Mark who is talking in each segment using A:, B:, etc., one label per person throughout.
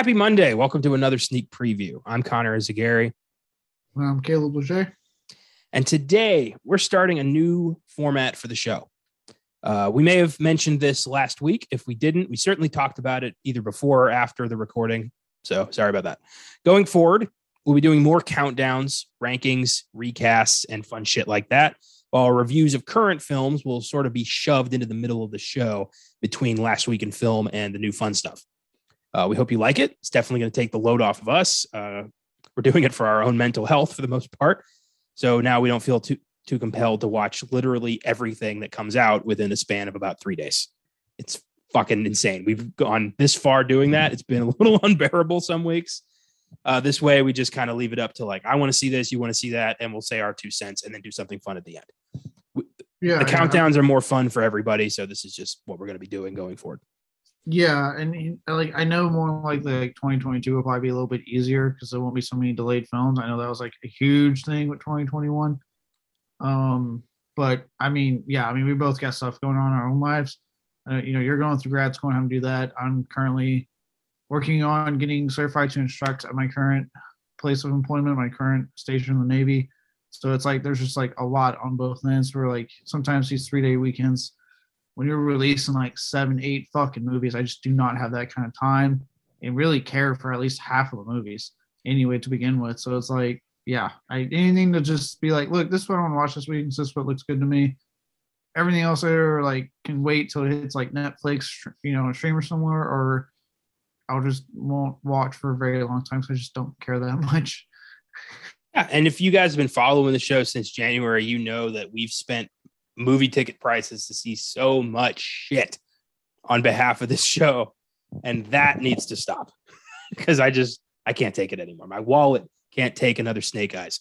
A: Happy Monday. Welcome to another sneak preview. I'm Connor Eyzaguirre.
B: I'm Caleb Leger.
A: And today we're starting a new format for the show. We may have mentioned this last week. If we didn't, we certainly talked about it either before or after the recording. So sorry about that. Going forward, we'll be doing more countdowns, rankings, recasts, and fun shit like that. While reviews of current films will sort of be shoved into the middle of the show between last week in film and the new fun stuff. We hope you like it. It's definitely going to take the load off of us. We're doing it for our own mental health for the most part. So now we don't feel too compelled to watch literally everything that comes out within a span of about 3 days. It's fucking insane. We've gone this far doing that. It's been a little unbearable some weeks. This way, we just kind of leave it up to like, I want to see this, you want to see that, and we'll say our 2 cents and then do something fun at the end. The countdowns are more fun for everybody. So this is just what we're going to be doing going forward.
B: Yeah, and like I know more like 2022 will probably be a little bit easier because there won't be so many delayed films. I know that was like a huge thing with 2021. But I mean, we both got stuff going on in our own lives. You're going through grad school and having to do that. I'm currently working on getting certified to instruct at my current place of employment, my current station in the Navy. So it's like there's just like a lot on both ends for like sometimes these 3-day weekends. When you're releasing like 7-8 fucking movies, I just do not have that kind of time and really care for at least half of the movies anyway to begin with. So it's like, anything to just be like, look, this is what I want to watch this week. This is what looks good to me. Everything else there like can wait till it hits like Netflix, a streamer somewhere, or I'll just won't watch for a very long time. So I just don't care that much.
A: Yeah, and if you guys have been following the show since January, you know that we've spent movie ticket prices to see so much shit on behalf of this show, and that needs to stop because I can't take it anymore. My wallet can't take another snake eyes.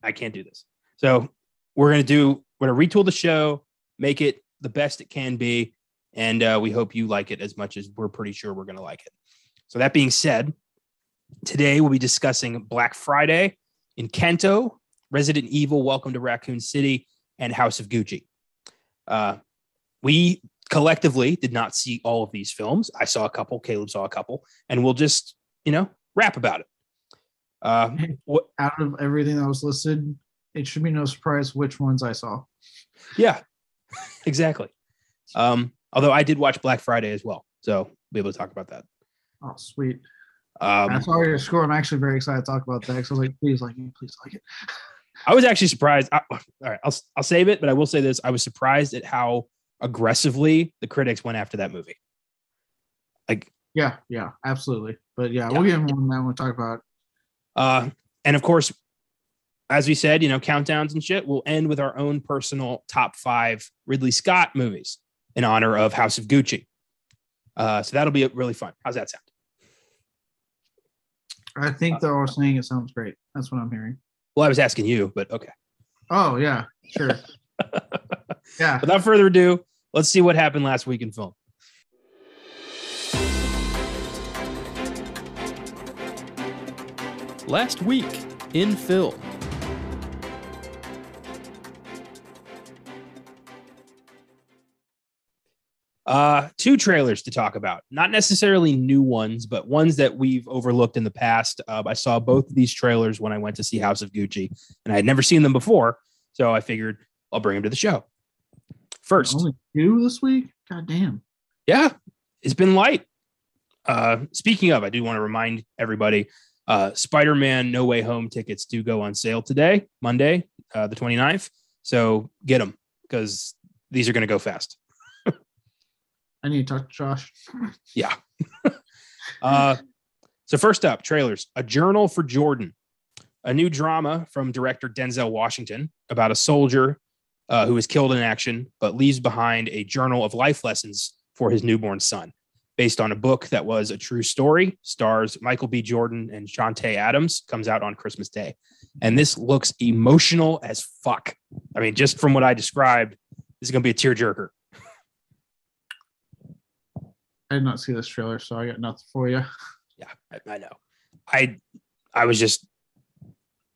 A: I can't do this. So we're going to retool the show, make it the best it can be, and we hope you like it as much as we're pretty sure we're going to like it. So that being said, today we'll be discussing Black Friday, Encanto, Resident Evil, Welcome to Raccoon City, and House of Gucci. We collectively did not see all of these films. I saw a couple, Caleb saw a couple, and we'll just, rap about it.
B: Out of everything that was listed, it should be no surprise which ones I saw.
A: Yeah, exactly. Although I did watch Black Friday as well, so we'll be able to talk about that.
B: Oh, sweet. I saw your score. I'm actually very excited to talk about that. So I was like, please like it.
A: I was actually surprised. All right, I'll save it, but I will say this. I was surprised at how aggressively the critics went after that movie.
B: Yeah, absolutely. But we'll get more on that when we talk about it.
A: And of course, as we said, countdowns and shit, we'll end with our own personal top 5 Ridley Scott movies in honor of House of Gucci. So that'll be really fun. How's that sound?
B: I think they're all saying it sounds great. That's what I'm hearing.
A: Well, I was asking you, but okay.
B: Oh, yeah, sure. Yeah.
A: Without further ado, let's see what happened last week in film. Last week in film. 2 trailers to talk about. Not necessarily new ones, but ones that we've overlooked in the past. I saw both of these trailers when I went to see House of Gucci, and I had never seen them before, so I figured I'll bring them to the show. First.
B: Only 2 this week? God damn.
A: Yeah, it's been light. Speaking of, I do want to remind everybody, Spider-Man No Way Home tickets do go on sale today, Monday, the 29th. So get them because these are going to go fast.
B: I need to talk to Josh.
A: Yeah. So first up, trailers. A Journal for Jordan, a new drama from director Denzel Washington about a soldier who is killed in action, but leaves behind a journal of life lessons for his newborn son. Based on a book that was a true story, stars Michael B. Jordan and Shantae Adams, comes out on Christmas Day. And this looks emotional as fuck. I mean, just from what I described, this is going to be a tearjerker.
B: I did not see this trailer, so I got nothing for you.
A: Yeah, I know. I was just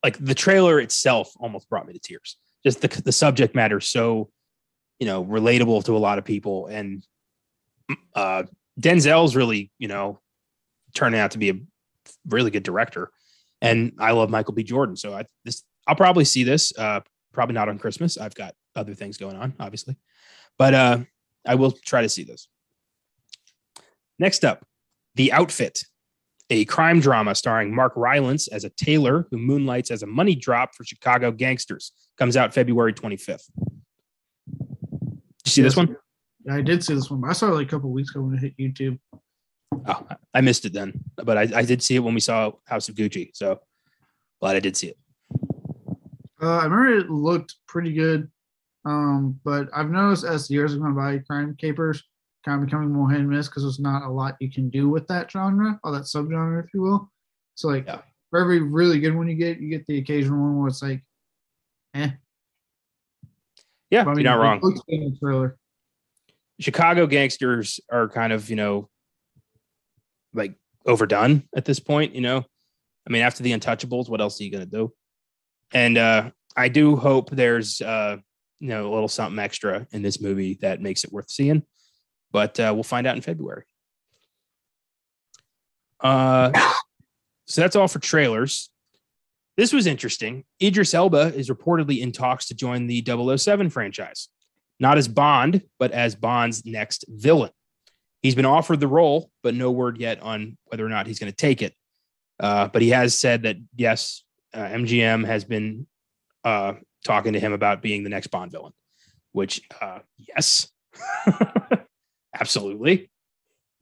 A: like, the trailer itself almost brought me to tears. Just the subject matter so, relatable to a lot of people. And Denzel's really, turning out to be a really good director. And I love Michael B. Jordan. So I'll probably see this. Probably not on Christmas. I've got other things going on, obviously. But I will try to see this. Next up, The Outfit, a crime drama starring Mark Rylance as a tailor who moonlights as a money drop for Chicago gangsters. Comes out February 25th. Did you see this one?
B: Yeah, I did see this one. I saw it like a couple of weeks ago when it hit YouTube.
A: Oh, I missed it then. But I did see it when we saw House of Gucci. So glad I did see it.
B: I remember it looked pretty good. But I've noticed as the years have gone by, crime capers kind of becoming more hit and miss because there's not a lot you can do with that genre or that subgenre, if you will. So like for every really good one you get the occasional one where it's like, eh.
A: Yeah, but, I mean, you're not wrong.
B: Looks good in the trailer.
A: Chicago gangsters are kind of, like overdone at this point, I mean, after the Untouchables, what else are you going to do? And I do hope there's, a little something extra in this movie that makes it worth seeing, but we'll find out in February. So that's all for trailers. This was interesting. Idris Elba is reportedly in talks to join the 007 franchise, not as Bond, but as Bond's next villain. He's been offered the role, but no word yet on whether or not he's going to take it. But he has said that, yes, MGM has been talking to him about being the next Bond villain, which, yes, absolutely.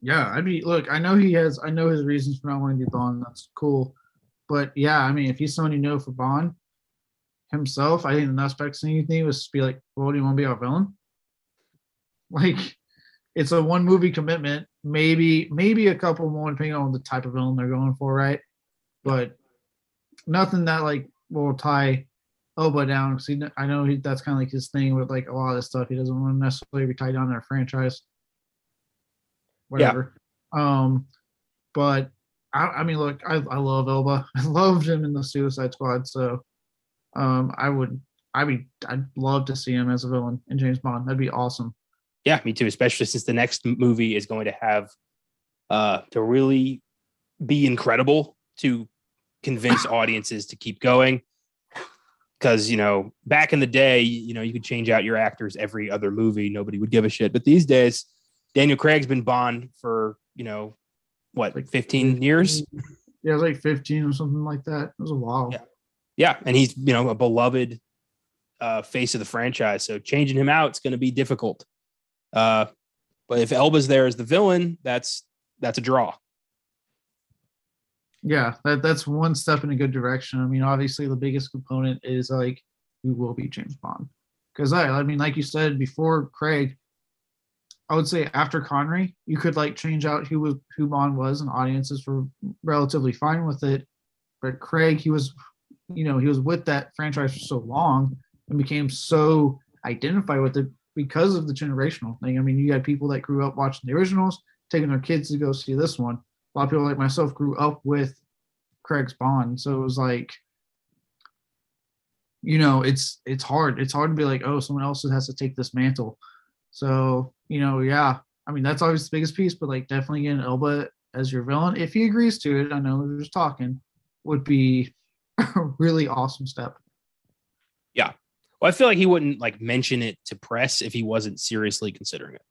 B: Yeah, I mean, look, I know his reasons for not wanting to be Bond. That's cool. But yeah, I mean, if he's someone you know for Bond himself, I think the next best thing was to be like, well, do you want to be our villain? Like, it's a one movie commitment, maybe a couple more depending on the type of villain they're going for, right? But nothing that like will tie Elba down because I know that's kind of like his thing with like a lot of this stuff. He doesn't want to necessarily be tied down to their franchise, whatever. Yeah. But I mean, look, I love Elba. I loved him in the Suicide Squad, so I'd love to see him as a villain in James Bond. That'd be awesome.
A: Yeah, me too, especially since the next movie is going to have to really be incredible to convince audiences to keep going. Because, back in the day, you could change out your actors every other movie. Nobody would give a shit. But these days, Daniel Craig's been Bond for, like 15 years?
B: Yeah, it was like 15 or something like that. It was a while.
A: Yeah. And he's, a beloved face of the franchise. So changing him out is going to be difficult. But if Elba's there as the villain, that's a draw.
B: Yeah, that's one step in a good direction. I mean, obviously the biggest component is like who will be James Bond. Because I mean, like you said before, Craig, I would say after Connery, you could like change out who Bond was, and audiences were relatively fine with it. But Craig, he was with that franchise for so long and became so identified with it because of the generational thing. I mean, you had people that grew up watching the originals, taking their kids to go see this one. A lot of people like myself grew up with Craig's Bond. So it was like, it's hard. It's hard to be like, oh, someone else has to take this mantle. So, yeah. I mean, that's always the biggest piece, but like definitely getting Elba as your villain, if he agrees to it, I know we were just talking, would be a really awesome step.
A: Yeah. Well, I feel like he wouldn't like mention it to press if he wasn't seriously considering it.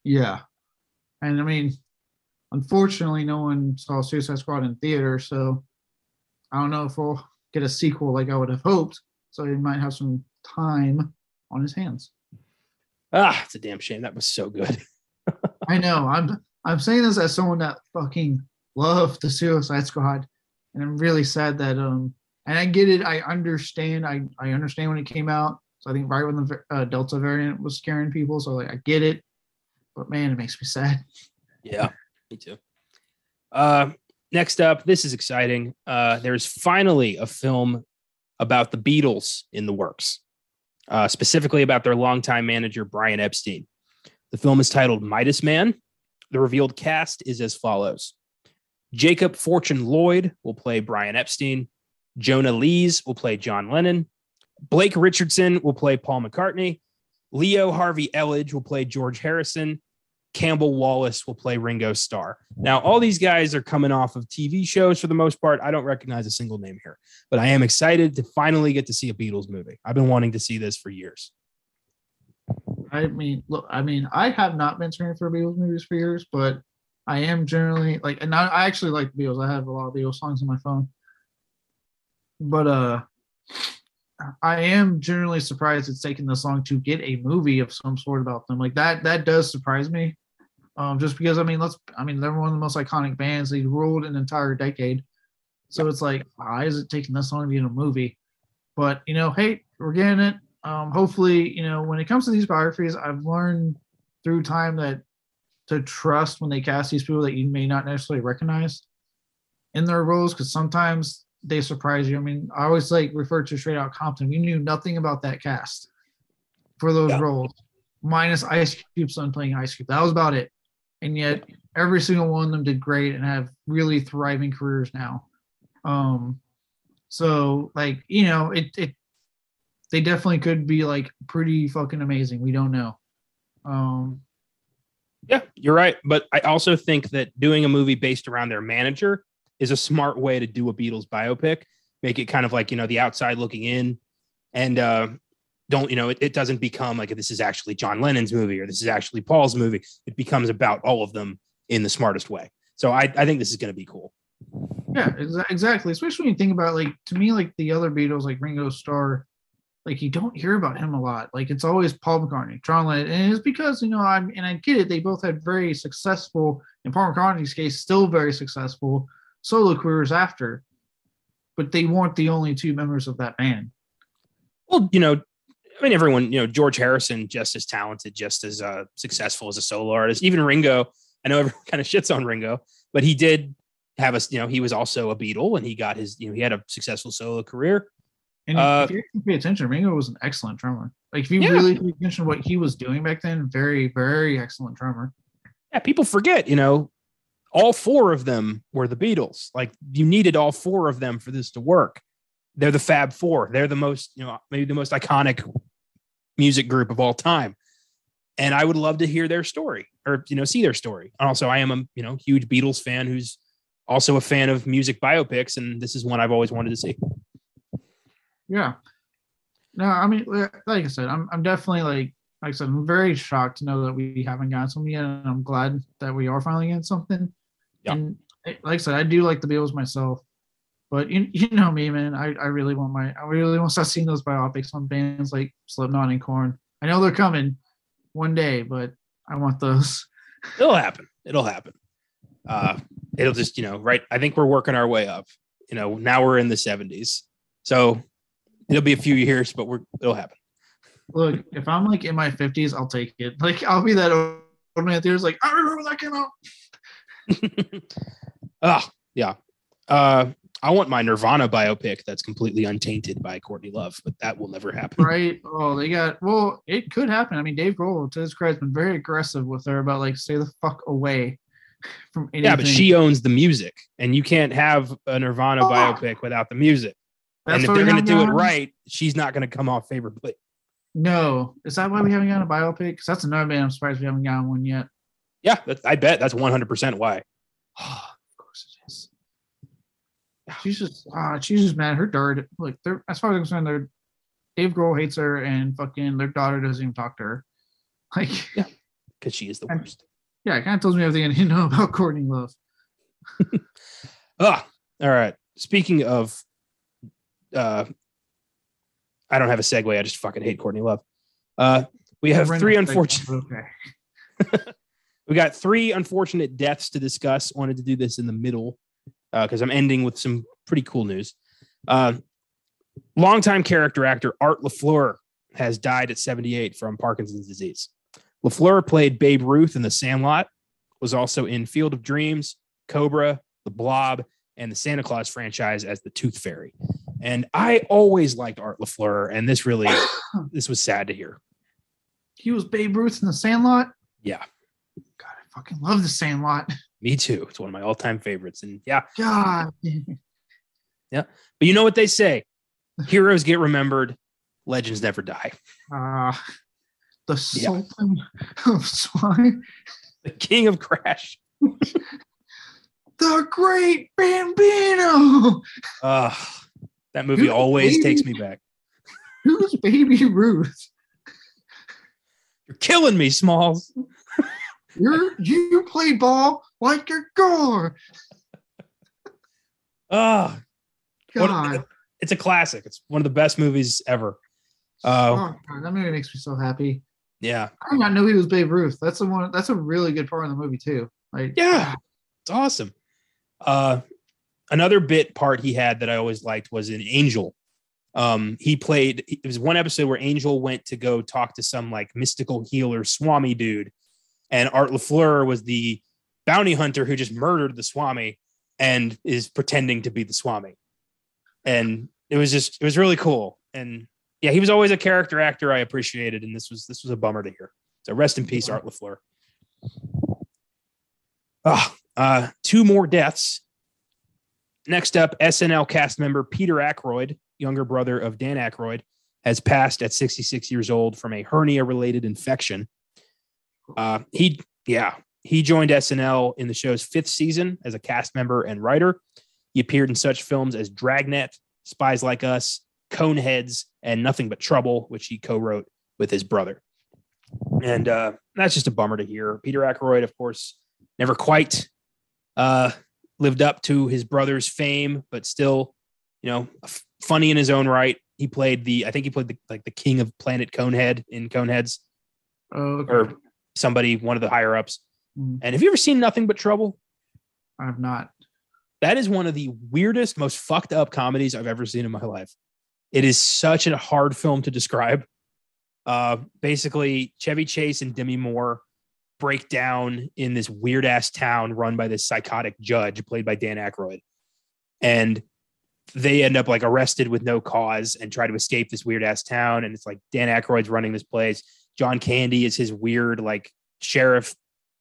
B: Yeah. And I mean, unfortunately, no one saw Suicide Squad in theater, so I don't know if we'll get a sequel like I would have hoped. So he might have some time on his hands.
A: It's a damn shame. That was so good.
B: I know. I'm saying this as someone that fucking loved the Suicide Squad, and I'm really sad that and I get it. I understand. I understand when it came out. So I think right when the Delta variant was scaring people. So like I get it, but man, it makes me sad.
A: Yeah. Me too. Next up, this is exciting. There's finally a film about the Beatles in the works, specifically about their longtime manager, Brian Epstein. The film is titled Midas Man. The revealed cast is as follows. Jacob Fortune Lloyd will play Brian Epstein. Jonah Lees will play John Lennon. Blake Richardson will play Paul McCartney. Leo Harvey Elledge will play George Harrison. Campbell Wallace will play Ringo Starr. Now, all these guys are coming off of TV shows for the most part. I don't recognize a single name here, but I am excited to finally get to see a Beatles movie. I've been wanting to see this for years.
B: I mean, look, I have not been searching for Beatles movies for years, but I am generally like, and I actually like the Beatles. I have a lot of Beatles songs on my phone, but I am generally surprised it's taken this long to get a movie of some sort about them. Like that does surprise me. Just because they're one of the most iconic bands. They ruled an entire decade, so it's like, why is it taking this long to get a movie? But hey, we're getting it. Hopefully, when it comes to these biographies, I've learned through time that to trust when they cast these people that you may not necessarily recognize in their roles, because sometimes they surprise you. I mean, I always refer to Straight Outta Compton. We knew nothing about that cast for those roles, minus Ice Cube's son playing Ice Cube. That was about it. And yet every single one of them did great and have really thriving careers now. So they definitely could be pretty fucking amazing. We don't know.
A: Yeah, you're right. But I also think that doing a movie based around their manager is a smart way to do a Beatles biopic. Make it kind of like, the outside looking in, and it doesn't become like this is actually John Lennon's movie or this is actually Paul's movie. It becomes about all of them in the smartest way. So I think this is going to be cool.
B: Yeah, exactly. Especially when you think about to me, the other Beatles, like Ringo Starr, you don't hear about him a lot. It's always Paul McCartney, John Lennon, and it's because I get it. They both had very successful, in Paul McCartney's case, still very successful solo careers after, but they weren't the only two members of that band.
A: Well, everyone, George Harrison, just as talented, just as successful as a solo artist. Even Ringo, I know everyone kind of shits on Ringo, but he did have he was also a Beatle, and he got his, he had a successful solo career.
B: And if you pay attention, Ringo was an excellent drummer. If you really pay attention to what he was doing back then, very, very excellent drummer.
A: Yeah, people forget, all four of them were the Beatles. You needed all four of them for this to work. They're the Fab Four. They're the most, maybe the most iconic music group of all time. And I would love to hear their story or, see their story. Also, I am a, huge Beatles fan who's also a fan of music biopics. And this is one I've always wanted to see.
B: Yeah. No, like I said, I'm definitely like I said, I'm very shocked to know that we haven't gotten something yet. And I'm glad that we are finally getting something. Yeah. And like I said, I do like the Beatles myself. But you know me, man. I really want to start seeing those biopics on bands like Slipknot and Korn. I know they're coming one day, but I want those.
A: It'll happen. It'll just, right. I think we're working our way up. Now we're in the 70s. So it'll be a few years, but it'll happen.
B: Look, if I'm in my 50s, I'll take it. I'll be that old man there's I remember when that came out.
A: Oh, yeah. I want my Nirvana biopic that's completely untainted by Courtney Love, but that will never happen.
B: Right. Oh, it could happen. Dave Grohl, to his credit, has been very aggressive with her about stay the fuck away from anything.
A: Yeah, but she owns the music, and you can't have a Nirvana biopic without the music. And if they're going to do it right, she's not going to come off favorably.
B: No. Is that why we haven't gotten a biopic? Because that's another band I'm surprised we haven't gotten one yet.
A: Yeah, I bet that's 100% why.
B: Of course it is. She's just mad. Her daughter, as far as I'm concerned, Dave Grohl hates her, and fucking their daughter doesn't even talk to her.
A: Yeah, because she is the worst.
B: Yeah, it kind of tells me everything I need to know about Courtney Love.
A: All right. Speaking of, I don't have a segue. I just fucking hate Courtney Love. We have three unfortunate. Okay. We got three unfortunate deaths to discuss. Wanted to do this in the middle because I'm ending with some pretty cool news. Longtime character actor Art LaFleur has died at 78 from Parkinson's disease. LaFleur played Babe Ruth in The Sandlot, was also in Field of Dreams, Cobra, The Blob, and the Santa Claus franchise as the Tooth Fairy. And I always liked Art LaFleur, and this was sad to hear.
B: He was Babe Ruth in The Sandlot?
A: Yeah.
B: God, I fucking love The Sandlot.
A: Me too. It's one of my all-time favorites. And yeah.
B: God.
A: Yeah. But you know what they say? Heroes get remembered. Legends never die.
B: The Sultan of Swine.
A: The king of Crash.
B: The Great Bambino.
A: That movie always takes me back.
B: Who's Baby Ruth?
A: You're killing me, Smalls.
B: You play ball like you're Gore.
A: Oh,
B: God.
A: It's a classic. It's one of the best movies ever.
B: God, that movie makes me so happy.
A: Yeah.
B: I did not know he was Babe Ruth. That's a really good part in the movie too. Like,
A: yeah, it's awesome. Another bit part he had that I always liked was in Angel. It was one episode where Angel went to go talk to some like mystical healer Swami dude, and Art LaFleur was the bounty hunter who just murdered the Swami and is pretending to be the Swami. And it was really cool. And yeah, he was always a character actor I appreciated, and this was a bummer to hear. So rest in peace, Art LaFleur. Two more deaths. Next up, SNL cast member Peter Aykroyd, younger brother of Dan Aykroyd, has passed at 66 years old from a hernia-related infection. He joined SNL in the show's 5th season as a cast member and writer. He appeared in such films as Dragnet, Spies Like Us, Coneheads, and Nothing But Trouble, which he co-wrote with his brother. And that's just a bummer to hear. Peter Aykroyd, of course, never quite lived up to his brother's fame, but still, funny in his own right. He played the king of Planet Conehead in Coneheads, or one of the higher ups. And have you ever seen Nothing But Trouble?
B: I have not.
A: That is one of the weirdest, most fucked up comedies I've ever seen in my life. It is such a hard film to describe. Basically, Chevy Chase and Demi Moore break down in this weird ass town run by this psychotic judge played by Dan Aykroyd. And they end up like arrested with no cause and try to escape this weird ass town. And it's like Dan Aykroyd's running this place. John Candy is his weird, like sheriff,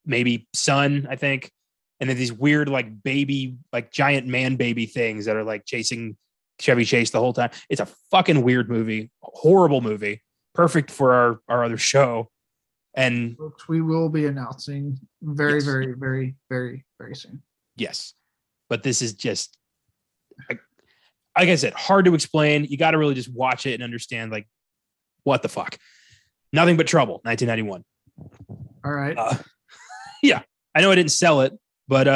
A: maybe son, I think. And then these weird, like baby, like giant man baby things that are like chasing Chevy Chase the whole time. It's a fucking weird movie, horrible movie, perfect for our other show. And
B: which we will be announcing very, very, very, very, very soon.
A: Yes. But this is just, like I said, hard to explain. You got to really just watch it and understand, like, what the fuck. Nothing But Trouble, 1991.
B: All right.
A: Yeah. I know I didn't sell it, but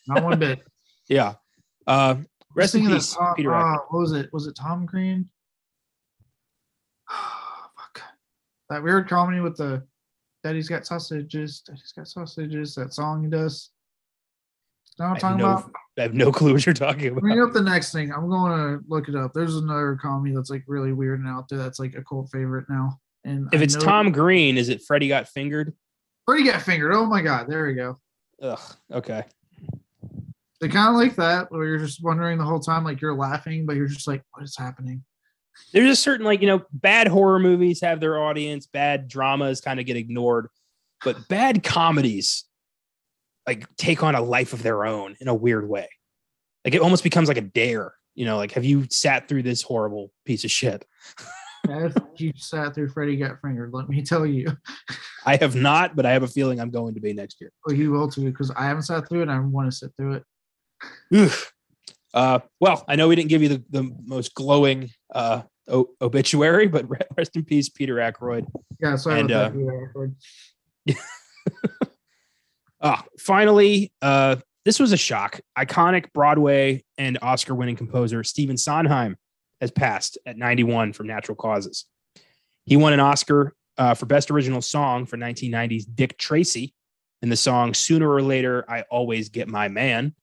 B: not one bit.
A: Yeah. Rest in peace, Peter Aykroyd.
B: What was it? Was it Tom Green? Fuck. That weird comedy with the Daddy's Got Sausages. Daddy's Got Sausages. That song he does. You know what I'm talking about?
A: I have no clue what you're talking about.
B: Bring up the next thing. I'm going to look it up. There's another comedy that's like really weird and out there. That's like a cult favorite now. And
A: if it's Tom Green, is it Freddie Got Fingered?
B: Freddie Got Fingered. Oh my God. There we go.
A: Ugh. Okay.
B: They kind of like that, where you're just wondering the whole time, like you're laughing, but you're just like, what is happening?
A: There's a certain, like, bad horror movies have their audience, bad dramas kind of get ignored, but bad comedies like take on a life of their own in a weird way. Like it almost becomes like a dare, like, have you sat through this horrible piece of shit?
B: Have you sat through Freddie Got Fingered? Let me tell you.
A: I have not, but I have a feeling I'm going to be next year.
B: Well, you will too, because I haven't sat through it and I want to sit through it.
A: Oof. Well, I know we didn't give you the most glowing obituary, but rest in peace, Peter Aykroyd.
B: Yeah, sorry about that, Peter Aykroyd.
A: Finally, this was a shock. Iconic Broadway and Oscar-winning composer Stephen Sondheim has passed at 91 from natural causes. He won an Oscar for Best Original Song for 1990's Dick Tracy in the song Sooner or Later, I Always Get My Man.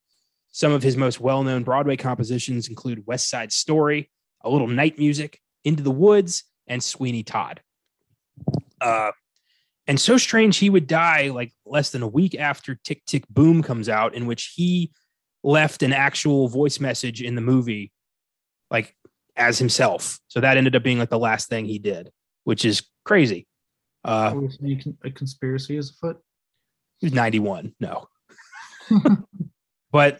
A: Some of his most well-known Broadway compositions include West Side Story, A Little Night Music, Into the Woods, and Sweeney Todd. And so strange, he would die like less than a week after Tick, Tick, Boom comes out, in which he left an actual voice message in the movie, like as himself. So that ended up being like the last thing he did, which is crazy.
B: A conspiracy is afoot?
A: He was 91. No. But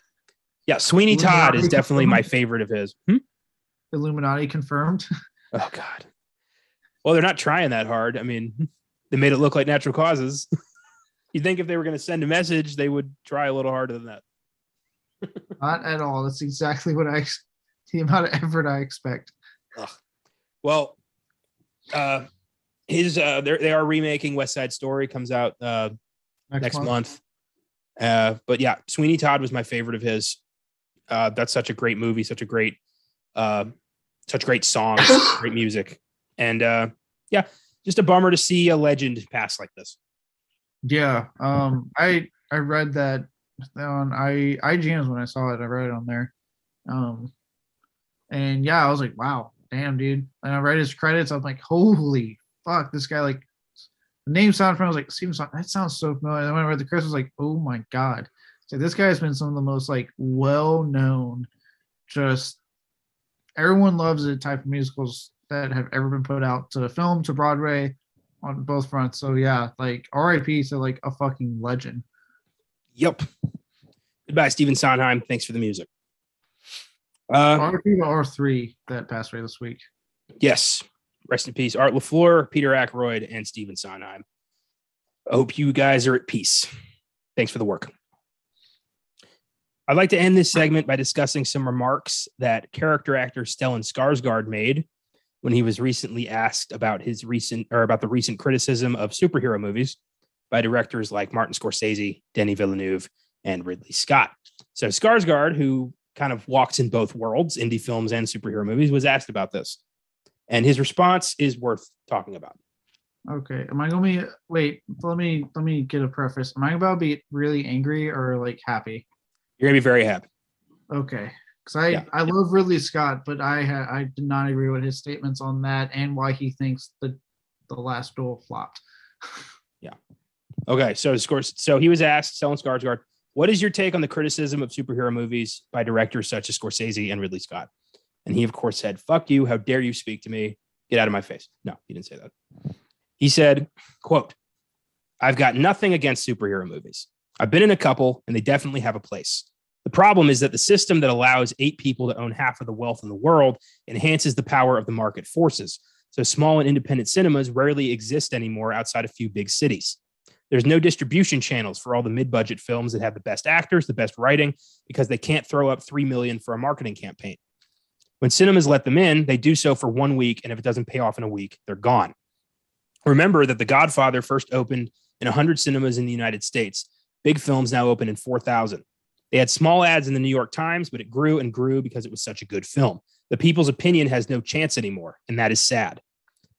A: yeah, Sweeney Todd is definitely my favorite of his.
B: Illuminati confirmed.
A: Oh, God. Well, they're not trying that hard. I mean, they made it look like natural causes. You think if they were going to send a message, they would try a little harder than that?
B: Not at all. That's exactly what the amount of effort I expect.
A: Ugh. Well, they are remaking West Side Story, comes out next month. But yeah, Sweeney Todd was my favorite of his. That's such a great movie, such great songs, great music. And yeah, just a bummer to see a legend pass like this.
B: Yeah. I read that on IGN's when I saw it. I read it on there. And yeah, I was like, wow, damn, dude. And I read his credits. I'm like, holy fuck, this guy, like, the name sounded familiar. I was like, that sounds so familiar. And then when I read the credits, I was like, oh my God. So this guy has been some of the most like well-known, just everyone loves it type of musicals that have ever been put out to film, to Broadway, on both fronts. So yeah, like RIP to like a fucking legend.
A: Yep. Goodbye, Stephen Sondheim. Thanks for the music.
B: RIP to R3 that passed away this week.
A: Yes. Rest in peace, Art LaFleur, Peter Aykroyd, and Stephen Sondheim. I hope you guys are at peace. Thanks for the work. I'd like to end this segment by discussing some remarks that character actor Stellan Skarsgård made when he was recently asked about about the recent criticism of superhero movies by directors like Martin Scorsese, Denis Villeneuve, and Ridley Scott. So Skarsgård, who kind of walks in both worlds, indie films and superhero movies, was asked about this. And his response is worth talking about.
B: Okay. Am I going to be, wait, let me get a preface. Am I about to be really angry or like happy?
A: You're going to be very happy.
B: Okay. Because I love Ridley Scott, but I did not agree with his statements on that and why he thinks the last duel flopped.
A: Yeah. Okay. So he was asked, Stellan Skarsgård, what is your take on the criticism of superhero movies by directors such as Scorsese and Ridley Scott? And he, of course, said, fuck you. How dare you speak to me? Get out of my face. No, he didn't say that. He said, quote, I've got nothing against superhero movies. I've been in a couple, and they definitely have a place. The problem is that the system that allows 8 people to own half of the wealth in the world enhances the power of the market forces. So small and independent cinemas rarely exist anymore outside a few big cities. There's no distribution channels for all the mid-budget films that have the best actors, the best writing, because they can't throw up $3 million for a marketing campaign. When cinemas let them in, they do so for 1 week, and if it doesn't pay off in a week, they're gone. Remember that The Godfather first opened in 100 cinemas in the United States. Big films now open in 4,000. They had small ads in the New York Times, but it grew and grew because it was such a good film. The people's opinion has no chance anymore, and that is sad.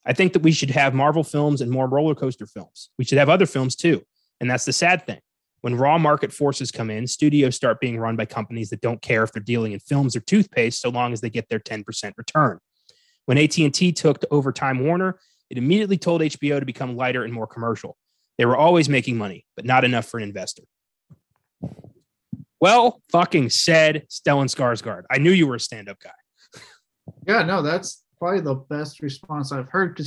A: I think that we should have Marvel films and more roller coaster films. We should have other films too, and that's the sad thing. When raw market forces come in, studios start being run by companies that don't care if they're dealing in films or toothpaste so long as they get their 10% return. When AT&T took over Time Warner, it immediately told HBO to become lighter and more commercial. They were always making money, but not enough for an investor. Well, fucking said, Stellan Skarsgård. I knew you were a stand-up guy.
B: Yeah, no, that's probably the best response I've heard because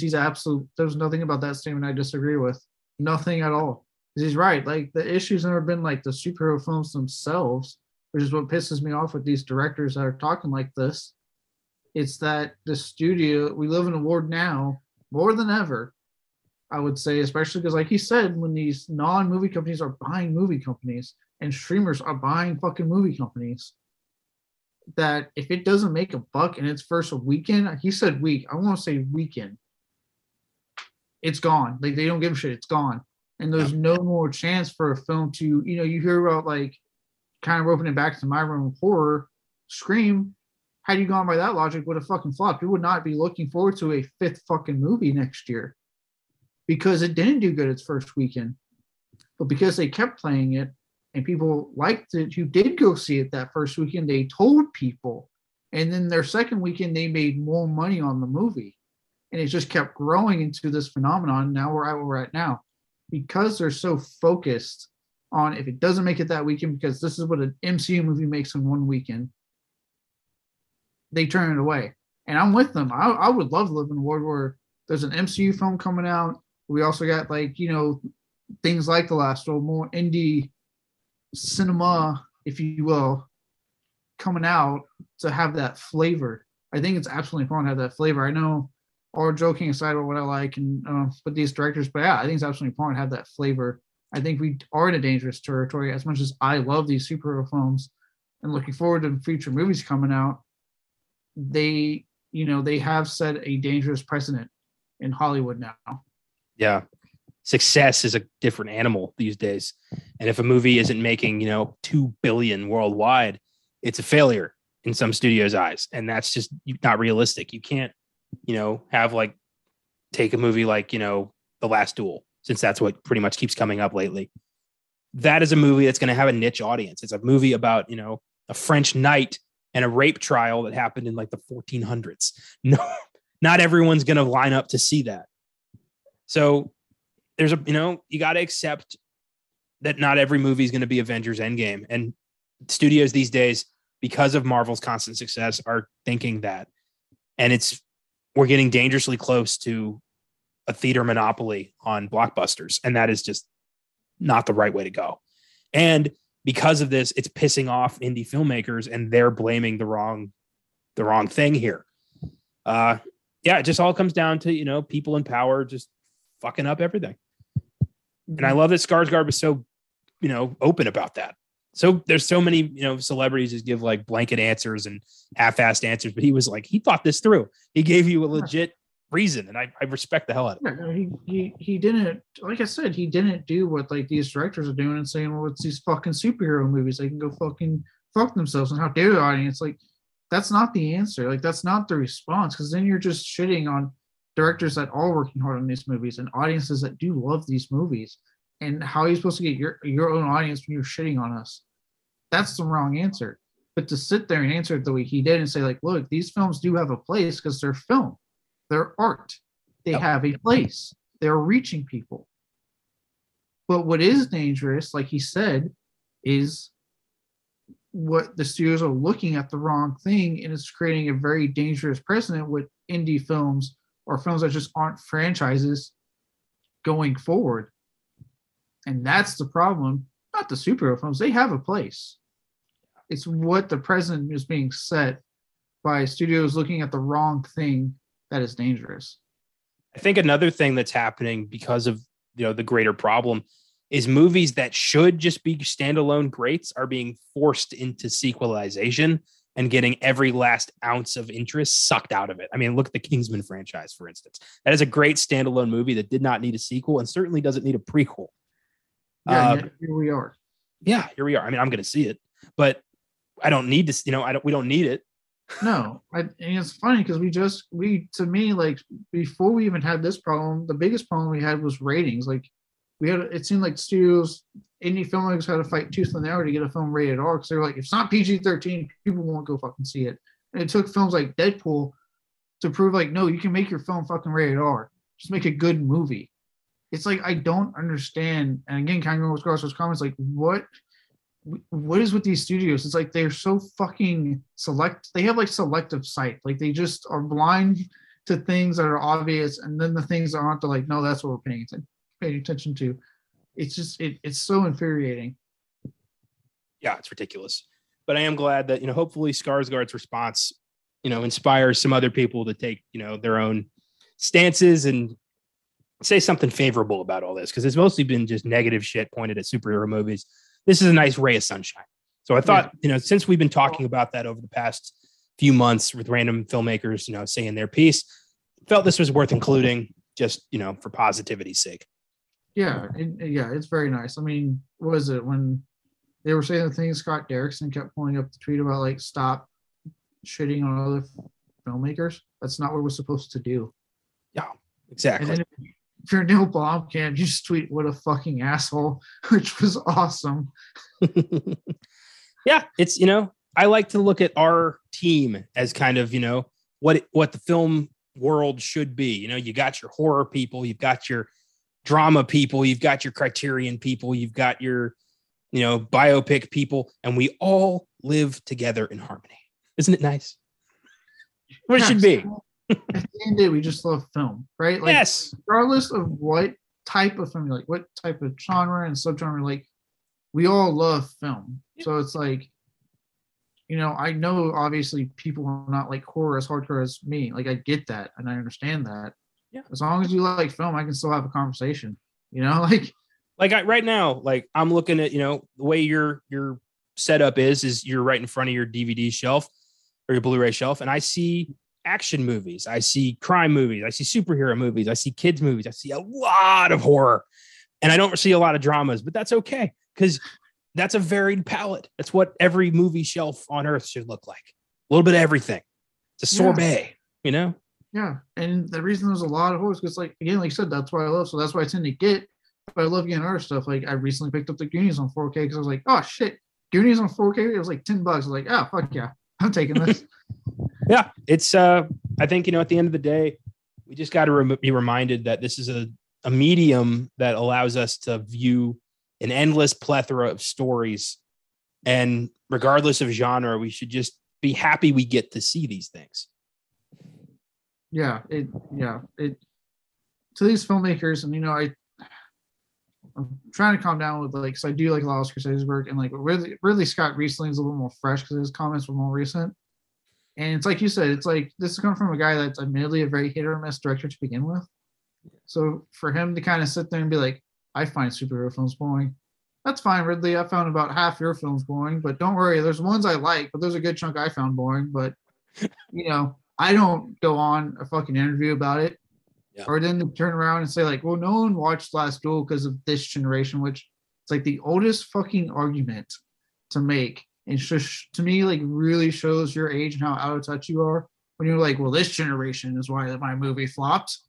B: there's nothing about that statement I disagree with. Nothing at all. He's right. Like, the issue's never been like the superhero films themselves, which is what pisses me off with these directors that are talking like this. It's that the studio, we live in a world now more than ever, I would say, especially because, like he said, when these non-movie companies are buying movie companies and streamers are buying fucking movie companies, that if it doesn't make a buck in its first weekend, he said week, I want to say weekend, it's gone. Like, they don't give a shit. It's gone. And there's no more chance for a film to, you hear about, like, kind of roping it back to My Room Horror, Scream. Had you gone by that logic, would have fucking flopped. You would not be looking forward to a 5th fucking movie next year because it didn't do good its first weekend. But because they kept playing it and people liked it who did go see it that first weekend, they told people. And then their second weekend, they made more money on the movie. And it just kept growing into this phenomenon. Now we're at where we're at now. Because they're so focused on if it doesn't make it that weekend, because this is what an MCU movie makes in 1 weekend, they turn it away. And I'm with them. I would love to live in a world where there's an MCU film coming out. We also got, like, things like The Last Duel, more indie cinema, if you will, coming out to have that flavor. I think it's absolutely important to have that flavor. I know, all joking aside about what I like and with these directors, but yeah, I think it's absolutely important to have that flavor I think we are in a dangerous territory. As much as I love these superhero films and looking forward to future movies coming out, they have set a dangerous precedent in Hollywood now.
A: Yeah. Success is a different animal these days. And if a movie isn't making, 2 billion worldwide, it's a failure in some studios' eyes. And that's just not realistic. You can't, have take a movie like, The Last Duel, since that's what pretty much keeps coming up lately. That is a movie that's going to have a niche audience. It's a movie about, a French knight and a rape trial that happened in the 1400s. No, not everyone's going to line up to see that. So there's you got to accept that not every movie is going to be Avengers Endgame. And studios these days, because of Marvel's constant success, are thinking that. And we're getting dangerously close to a theater monopoly on blockbusters. And that is just not the right way to go. And because of this, it's pissing off indie filmmakers and they're blaming the wrong thing here. It just all comes down to, people in power just fucking up everything. And I love that Skarsgård was so, open about that. So there's so many, celebrities just give blanket answers and half-assed answers, but he was he thought this through. He gave you a legit reason, and I respect the hell out of it.
B: He didn't, like I said, he didn't do what these directors are doing and saying, well, it's these fucking superhero movies. They can go fucking fuck themselves, and how dare the audience? That's not the answer. That's not the response, because then you're just shitting on directors that are working hard on these movies and audiences that do love these movies. And how are you supposed to get your own audience when you're shitting on us? That's the wrong answer. But to sit there and answer it the way he did and say, look, these films do have a place because they're film. They're art. They have a place. They're reaching people. But what is dangerous, like he said, is what the studios are looking at the wrong thing, and it's creating a very dangerous precedent with indie films or films that just aren't franchises going forward. And that's the problem. Not the superhero films. They have a place. It's what the precedent is being set by studios looking at the wrong thing that is dangerous.
A: I think another thing that's happening because of the greater problem is movies that should just be standalone greats are being forced into sequelization and getting every last ounce of interest sucked out of it. I mean, look at the Kingsman franchise, for instance. That is a great standalone movie that did not need a sequel and certainly doesn't need a prequel.
B: Yeah, here we are.
A: Yeah, here we are. I mean, I'm going to see it, but I don't need to, we don't need it.
B: No, and it's funny because to me, before we even had this problem, the biggest problem we had was ratings. It seemed like studios, indie filmmakers had to fight tooth and nail to get a film rated R because they were if it's not PG-13, people won't go fucking see it. And it took films like Deadpool to prove no, you can make your film fucking rated R. Just make a good movie. It's I don't understand. And again, kind of going with Scar's comments, what is with these studios? It's they're so fucking select. They have selective sight. They just are blind to things that are obvious, and then the things that aren't, they're no, that's what we're paying attention to. It's just it's so infuriating.
A: Yeah, it's ridiculous. But I am glad that hopefully Skarsgård's response inspires some other people to take their own stances and say something favorable about all this, because it's mostly been just negative shit pointed at superhero movies. This is a nice ray of sunshine. So I thought, since we've been talking about that over the past few months with random filmmakers, saying their piece, felt this was worth including just, for positivity's sake.
B: Yeah. It's very nice. I mean, what was it when they were saying the thing, Scott Derrickson kept pulling up the tweet about stop shitting on other filmmakers? That's not what we're supposed to do.
A: Yeah, exactly.
B: And then if you're Neil Blomkamp, you just tweet "what a fucking asshole," which was awesome.
A: Yeah, it's I like to look at our team as kind of what the film world should be. You got your horror people, you've got your drama people, you've got your Criterion people, you've got your biopic people, and we all live together in harmony. Isn't it nice? What it should be.
B: At the end of the day, we just love film, right?
A: Yes.
B: Regardless of what type of film, what type of genre and subgenre, we all love film. Yeah. So it's I know obviously people are not horror as hardcore as me. I get that and I understand that.
A: Yeah.
B: As long as you like film, I can still have a conversation.
A: Like right now, like I'm looking at, the way your setup is you're right in front of your DVD shelf or your Blu-ray shelf, and I see action movies, I see crime movies, I see superhero movies, I see kids movies, I see a lot of horror, and I don't see a lot of dramas, but that's okay because that's a varied palette. That's what every movie shelf on earth should look like. A little bit of everything. It's a sorbet,
B: Yeah, and the reason there's a lot of horror is because, like, again, like you said, that's what I love. So that's why I tend to get. But I love getting other stuff. Like I recently picked up the Goonies on 4K because I was like, oh shit, Goonies on 4K. It was like $10. I was like, oh fuck yeah, I'm taking this.
A: Yeah, it's I think at the end of the day, we just got to be reminded that this is a medium that allows us to view an endless plethora of stories, and regardless of genre, we should just be happy we get to see these things.
B: Yeah, it to these filmmakers, and I'm trying to calm down with like, so I do like a lot of Scorsese's work, and like Ridley Scott recently is a little more fresh because his comments were more recent. And it's like you said, it's like this is coming from a guy that's admittedly a very hit or miss director to begin with. So for him to kind of sit there and be like, I find superhero films boring. That's fine, Ridley. I found about half your films boring, but don't worry, there's ones I like, but there's a good chunk I found boring. But I don't go on a fucking interview about it. Yeah. Or then turn around and say like, well, no one watched Last Duel because of this generation, which it's like the oldest fucking argument to make. And just to me, like really shows your age and how out of touch you are when you're like, well, this generation is why my movie flopped.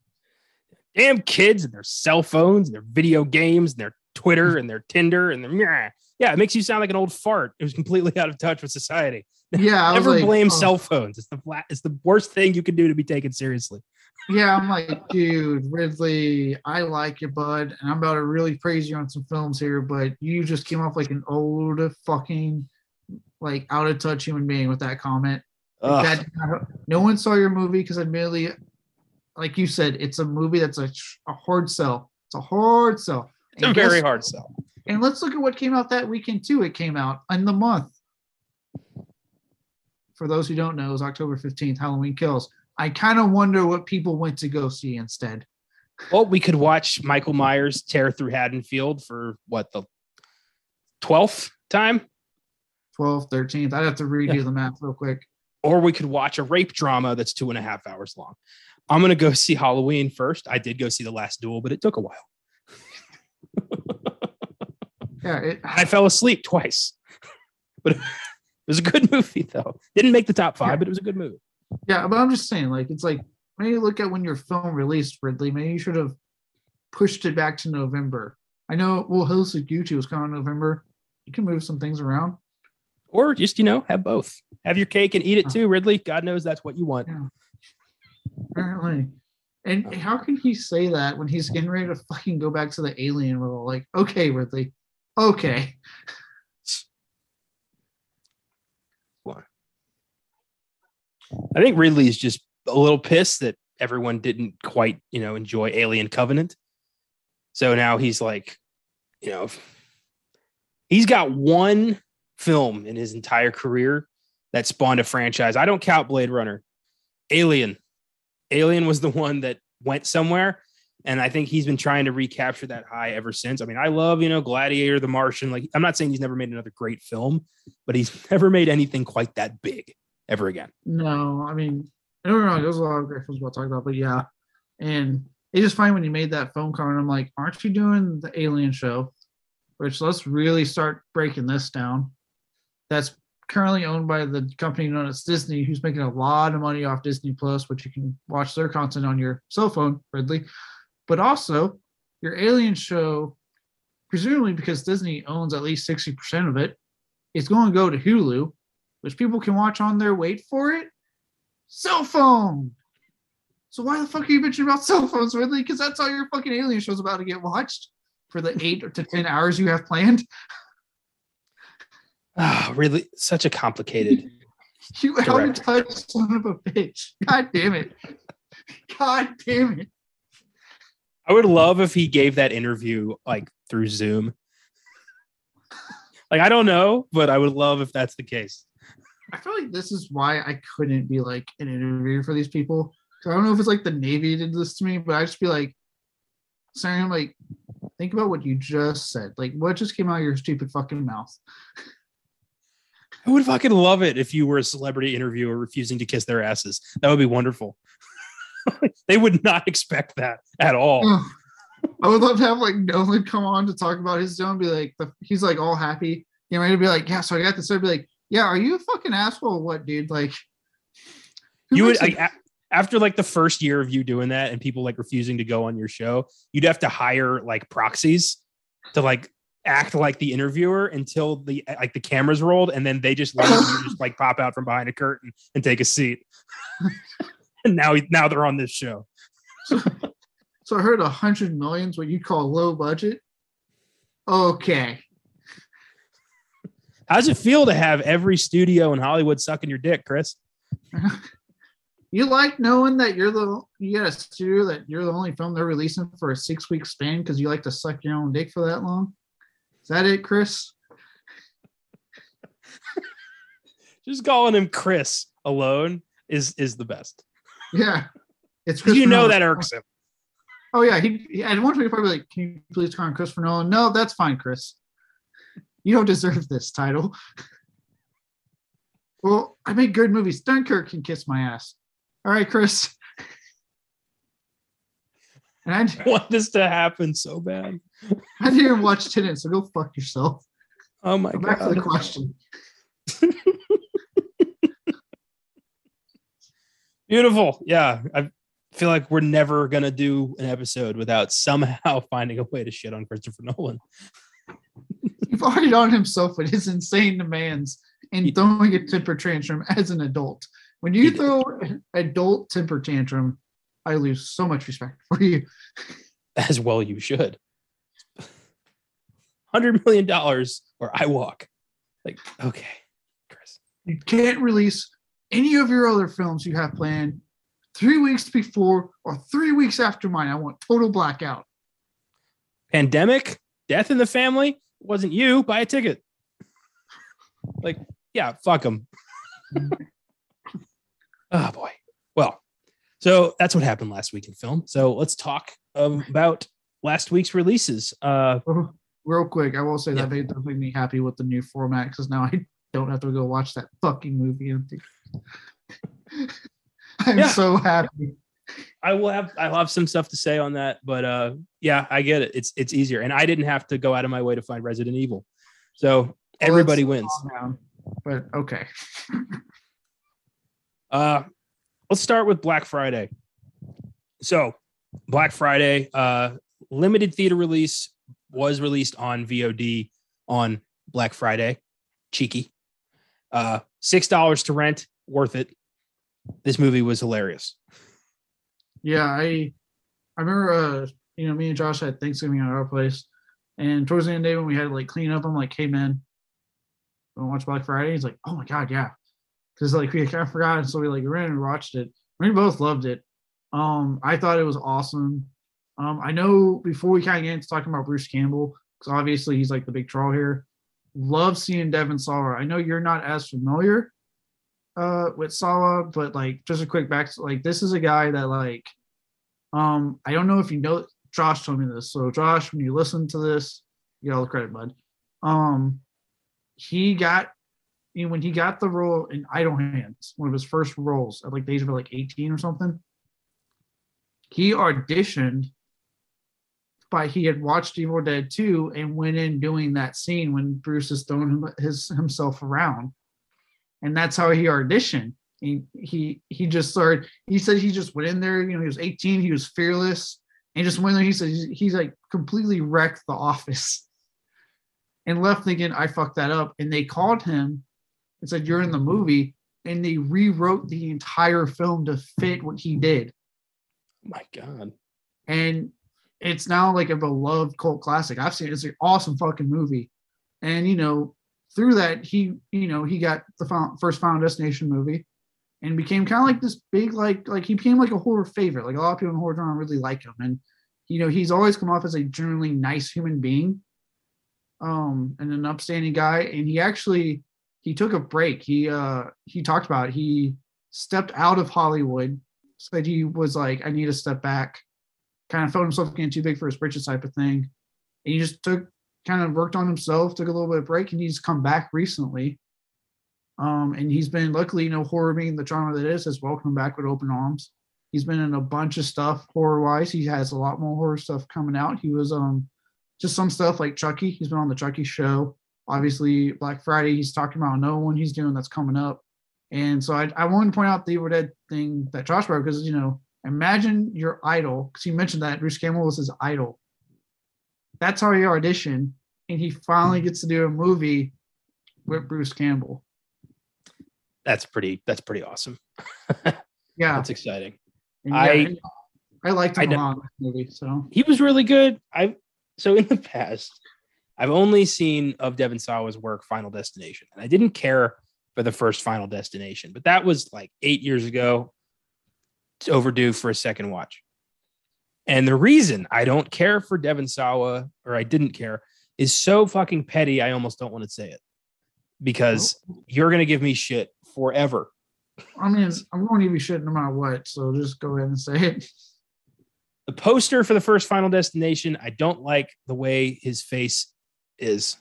A: Damn kids and their cell phones and their video games and their Twitter and their Tinder and their it makes you sound like an old fart. It was completely out of touch with society.
B: Yeah,
A: never blame cell phones. It's the worst thing you can do to be taken seriously.
B: Yeah, I'm like, dude, Ridley, I like you, bud, and I'm about to really praise you on some films here, but you just came off like an old fucking like out of touch human being with that comment. Like no one saw your movie because admittedly, like you said, it's a movie that's a hard sell. It's a hard sell.
A: It's a very hard sell.
B: And let's look at what came out that weekend too. It came out in the month. For those who don't know, it was October 15th, Halloween Kills. I kind of wonder what people went to go see instead.
A: Well, we could watch Michael Myers tear through Haddonfield for the 12th time?
B: 12th, 13th. I'd have to redo the math real quick.
A: Or we could watch a rape drama that's 2.5 hours long. I'm going to go see Halloween first. I did go see The Last Duel, but it took a while. I fell asleep twice. But it was a good movie, though. Didn't make the top 5, but it was a good movie.
B: Yeah, but I'm just saying, like, it's like, when you look at when your film released, Ridley, maybe you should have pushed it back to November. I know, well, House of Gucci was coming in November. You can move some things around.
A: Or just, have both. Have your cake and eat it too, Ridley. God knows that's what you want.
B: Yeah. Apparently. And how can he say that when he's getting ready to fucking go back to the alien role? Like, okay, Ridley. Okay.
A: What? I think Ridley is just a little pissed that everyone didn't quite, enjoy Alien Covenant. So now he's like, he's got one film in his entire career that spawned a franchise. I don't count Blade Runner. Alien was the one that went somewhere. And I think he's been trying to recapture that high ever since. I mean, I love, Gladiator, The Martian. Like, I'm not saying he's never made another great film, but he's never made anything quite that big ever again.
B: No, I mean, I don't know. There's a lot of great films we'll talk about, but yeah. And it's just fine when you made that phone call and I'm like, aren't you doing the Alien show? Which let's really start breaking this down. That's currently owned by the company known as Disney, who's making a lot of money off Disney Plus, which you can watch their content on your cell phone, Ridley. But also, your Alien show, presumably because Disney owns at least 60% of it, is going to go to Hulu, which people can watch on their, wait for it, cell phone. So why the fuck are you bitching about cell phones, Ridley? Because that's how your fucking Alien show's about to get watched for the 8 to 10 hours you have planned.
A: Oh, really? Such a complicated.
B: You out of touch son of a bitch. God damn it. God damn it.
A: I would love if he gave that interview like through Zoom. Like, I don't know, but I would love if that's the case.
B: I feel like this is why I couldn't be like an interviewer for these people. So I don't know if it's like the Navy did this to me, but I just be like, saying like, think about what you just said. Like, what just came out of your stupid fucking mouth?
A: I would fucking love it if you were a celebrity interviewer refusing to kiss their asses. That would be wonderful. They would not expect that at all.
B: I would love to have like Nolan come on to talk about his zone, be like, he's like all happy. You know, to be like, yeah, so I got this. So I'd be like, yeah, are you a fucking asshole or what, dude? Like,
A: you would like, after like the first year of you doing that and people like refusing to go on your show, you'd have to hire like proxies to like act like the interviewer until the like the cameras rolled, and then they just let you just like pop out from behind a curtain and take a seat. And now they're on this show.
B: So I heard 100 million's what you call low budget. Okay.
A: How's it feel to have every studio in Hollywood sucking your dick, Chris?
B: You like knowing that you got a studio that you're the only film they're releasing for a 6-week span because you like to suck your own dick for that long? Is that it, Chris?
A: Just calling him Chris alone is the best.
B: Yeah. It's Chris.
A: You know that irks him.
B: Oh yeah, he at one point he'd probably be like, "Can you please call him Christopher Nolan?" No, that's fine, Chris. You don't deserve this title. Well, I make good movies. Dunkirk can kiss my ass. All right, Chris. And I
A: want this to happen so bad.
B: I didn't even watch Tenet, so go fuck yourself.
A: Oh my God.
B: Back to the question.
A: Beautiful. Yeah. I feel like we're never going to do an episode without somehow finding a way to shit on Christopher Nolan.
B: You've already on himself with his insane demands and throwing a temper tantrum as an adult. When you throw an adult temper tantrum, I lose so much respect for you.
A: As well you should. $100 million or I walk. Like, okay, Chris.
B: You can't release any of your other films you have planned 3 weeks before or 3 weeks after mine. I want total blackout.
A: Pandemic, death in the family, wasn't you. Buy a ticket. Like, yeah, fuck them. Oh, boy. Well, so that's what happened last week in film. So let's talk about last week's releases.
B: Real quick, I will say that they made me happy with the new format because now I don't have to go watch that fucking movie. I'm so happy.
A: I'll have some stuff to say on that, but yeah, I get it. It's easier, and I didn't have to go out of my way to find Resident Evil, so everybody wins.
B: But okay.
A: Let's start with Black Friday. So Black Friday, limited theater release was released on VOD on Black Friday. Cheeky. $6 to rent, worth it. This movie was hilarious.
B: Yeah, I remember me and Josh had Thanksgiving at our place, and towards the end of the day when we had to like clean up, I'm like, hey man, want to watch Black Friday? He's like, oh my God, yeah. Because like we kind of forgot, and so we like ran and watched it. We both loved it. I thought it was awesome. I know before we kind of get into talking about Bruce Campbell, because obviously he's like the big draw here. Love seeing Devon Sawa. I know you're not as familiar with Sawa, but like just a quick back, like this is a guy that like I don't know if you know. Josh told me this. So Josh, when you listen to this, you get all the credit, bud. He got when he got the role in Idle Hands, one of his first roles at like the age of like 18 or something. He auditioned, but he had watched Evil Dead 2 and went in doing that scene when Bruce is throwing himself around. And that's how he auditioned. He just started, he said he just went in there, he was 18, he was fearless, and just went there. He said he's like completely wrecked The Office and left thinking, I fucked that up. And they called him and said, you're in the movie. And they rewrote the entire film to fit what he did.
A: Oh my God. And
B: it's now like a beloved cult classic. I've seen it. It's an awesome fucking movie. And, through that, he got the first Final Destination movie and became kind of like this big, like he became like a horror favorite. Like a lot of people in horror genre really like him. And, he's always come off as a generally nice human being and an upstanding guy. And he took a break. He talked about it. He stepped out of Hollywood, said he was like, I need to step back, kind of felt himself getting too big for his britches type of thing. And he just kind of worked on himself, took a little bit of break, and he's come back recently. And he's been, luckily, horror being the genre that is, has welcomed back with open arms. He's been in a bunch of stuff horror-wise. He has a lot more horror stuff coming out. He was just some stuff like Chucky. He's been on the Chucky show. Obviously, Black Friday, he's talking about another one he's doing that's coming up. And so I wanted to point out the Evil Dead thing that Josh brought, because, imagine your idol, because you mentioned that Bruce Campbell was his idol. That's how he auditioned, and he finally gets to do a movie with Bruce Campbell.
A: That's pretty awesome.
B: Yeah.
A: That's exciting.
B: I liked him a lot in this movie. So
A: he was really good. So in the past, I've only seen of Devon Sawa's work Final Destination, and I didn't care for the first Final Destination, but that was like 8 years ago. It's overdue for a second watch. And the reason I don't care for Devon Sawa, or I didn't care, is so fucking petty. I almost don't want to say it, because you're going to give me shit forever.
B: I mean, I'm going to give you shit no matter what. So just go ahead and say it.
A: The poster for the first Final Destination, I don't like the way his face is.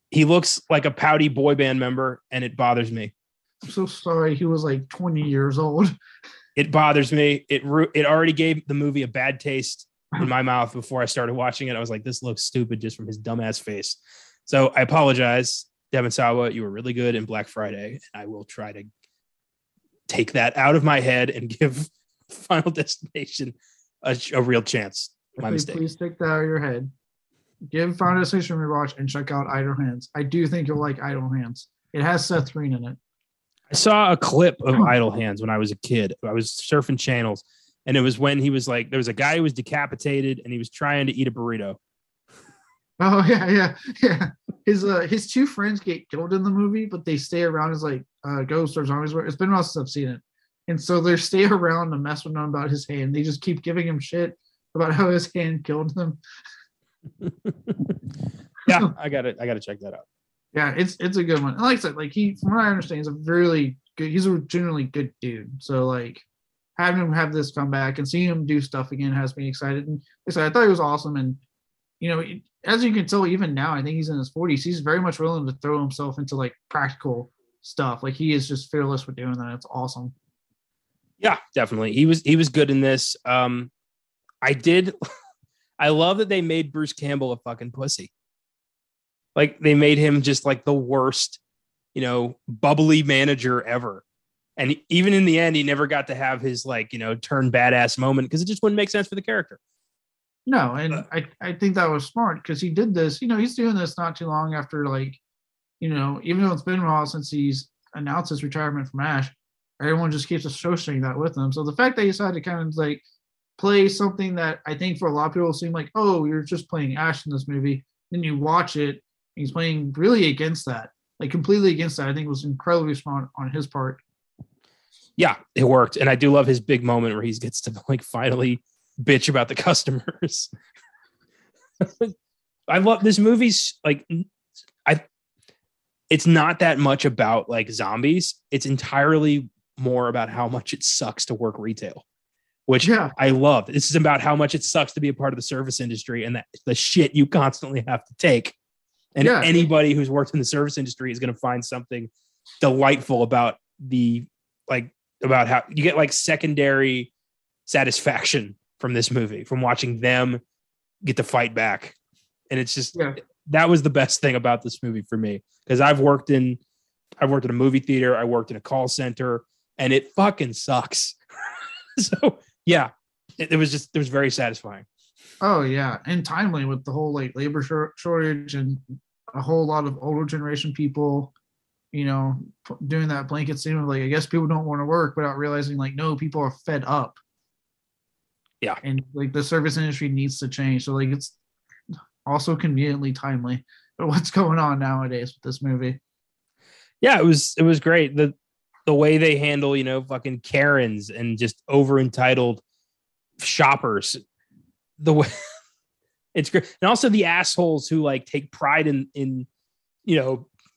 A: He looks like a pouty boy band member, and it bothers me.
B: I'm so sorry. He was like 20 years old.
A: It bothers me. It already gave the movie a bad taste in my mouth before I started watching it. I was like, this looks stupid just from his dumbass face. So I apologize, Devon Sawa. You were really good in Black Friday, and I will try to take that out of my head and give Final Destination a real chance. My mistake.
B: Please take that out of your head. Give Final Destination a rewatch and check out Idle Hands. I do think you'll like Idle Hands. It has Seth Green in it.
A: I saw a clip of Idle Hands when I was a kid. I was surfing channels, and it was when he was like, there was a guy who was decapitated, and he was trying to eat a burrito.
B: Oh yeah. His two friends get killed in the movie, but they stay around as like ghosts or zombies. It's been a while since I've seen it, and so they stay around to mess with him about his hand. They just keep giving him shit about how his hand killed him.
A: Yeah, I gotta check that out.
B: Yeah, it's a good one. And like I said, like from what I understand, he's a genuinely good dude. So like having him have this come back and seeing him do stuff again has me excited. And like I said, I thought he was awesome. And as you can tell, even now, I think he's in his 40s. He's very much willing to throw himself into like practical stuff. Like he is just fearless with doing that. It's awesome.
A: Yeah, definitely. He was good in this. I love that they made Bruce Campbell a fucking pussy. Like they made him just like the worst, bubbly manager ever. And even in the end, he never got to have his turn badass moment, because it just wouldn't make sense for the character.
B: No, and I think that was smart, because he did this. He's doing this not too long after, even though it's been a while since he's announced his retirement from Ash, everyone just keeps associating that with him. So the fact that he decided to kind of like play something that I think for a lot of people seem like, oh, you're just playing Ash in this movie, then you watch it, and he's playing really against that, like completely against that. I think was incredibly smart on his part.
A: Yeah, it worked. And I do love his big moment where he gets to like finally bitch about the customers. I love this movie's like, it's not that much about like zombies. It's entirely more about how much it sucks to work retail, which I love. This is about how much it sucks to be a part of the service industry and the shit you constantly have to take. And anybody who's worked in the service industry is going to find something delightful about about how you get like secondary satisfaction from this movie, from watching them get to fight back. And it's just, that was the best thing about this movie for me. Because I've worked in a movie theater, I worked in a call center, and it fucking sucks. So yeah, it was very satisfying.
B: Oh yeah. And timely with the whole like labor shortage and a whole lot of older generation people, doing that blanket statement, like, I guess people don't want to work, without realizing like, no, people are fed up.
A: Yeah. And
B: like the service industry needs to change. So like, it's also conveniently timely for what's going on nowadays with this movie.
A: Yeah, it was great. The way they handle, fucking Karens and just over entitled shoppers, the way it's great. And also the assholes who like take pride in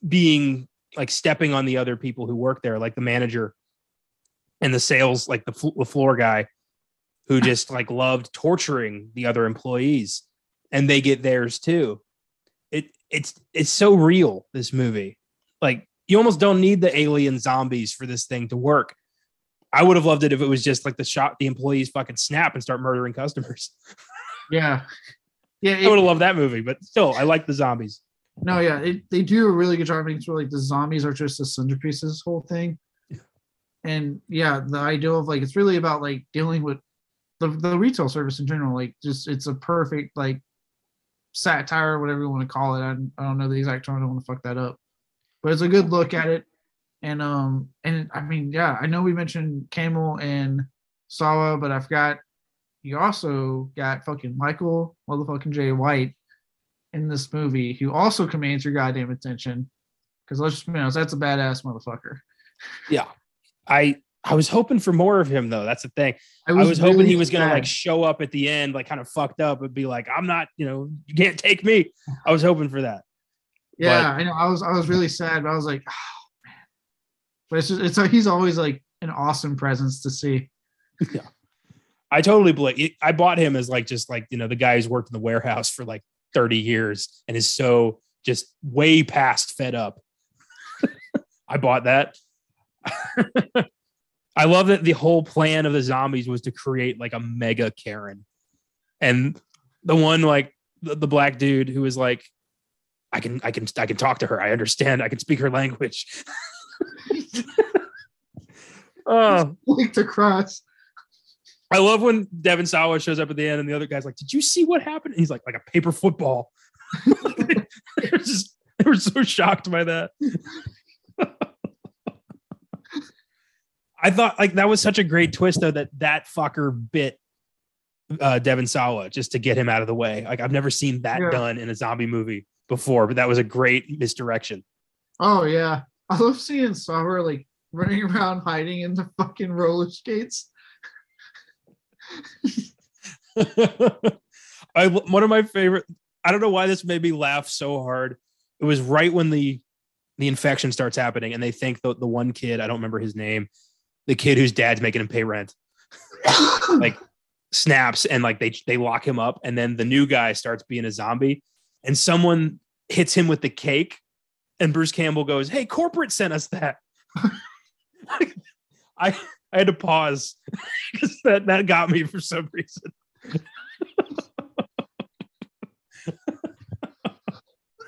A: being like stepping on the other people who work there, like the manager and the sales, like the floor guy who just like loved torturing the other employees, and they get theirs too. It's so real, this movie. Like, you almost don't need the alien zombies for this thing to work. I would have loved it if it was just like the employees fucking snap and start murdering customers.
B: Yeah. Yeah.
A: I would have loved that movie, but still, I like the zombies.
B: No, yeah. They do a really good job making sure like the zombies are just the centerpiece of this whole thing. And yeah, the idea of like, it's really about like dealing with the retail service in general. Like, just, it's a perfect like satire, whatever you want to call it. I don't know the exact term. I don't want to fuck that up, but it's a good look at it. And I mean, yeah, I know we mentioned Camel and Sawa, but I forgot you also got fucking Michael motherfucking J. White in this movie, who also commands your goddamn attention. Because let's just be honest, that's a badass motherfucker.
A: Yeah, I was hoping for more of him though. That's the thing. I was hoping really he was gonna like show up at the end, like kind of fucked up, and be like, "I'm not, you can't take me." I was hoping for that.
B: Yeah, I know. I was really sad, but I was like, oh man. But it's like he's always like an awesome presence to see.
A: Yeah, I totally believe. I bought him as like just like the guy who's worked in the warehouse for like 30 years and is so just way past fed up. I bought that. I love that the whole plan of the zombies was to create like a mega Karen, and the one like the black dude who was like, I can talk to her. I understand. I can speak her language. Oh,
B: like to cross.
A: I love when Devin Sawa shows up at the end and the other guy's like, "Did you see what happened?" And he's like a paper football. They were so shocked by that. I thought like that was such a great twist though, that fucker bit Devin Sawa just to get him out of the way. Like, I've never seen that done in a zombie movie before, but that was a great misdirection.
B: Oh yeah, I love seeing Sawa like running around hiding in the fucking roller skates.
A: One of my favorite. I don't know why this made me laugh so hard. It was right when the infection starts happening, and they think the one kid, I don't remember his name, the kid whose dad's making him pay rent, like snaps, and like they lock him up, and then the new guy starts being a zombie, and someone hits him with the cake, and Bruce Campbell goes, "Hey, corporate sent us that." I had to pause because that got me for some reason.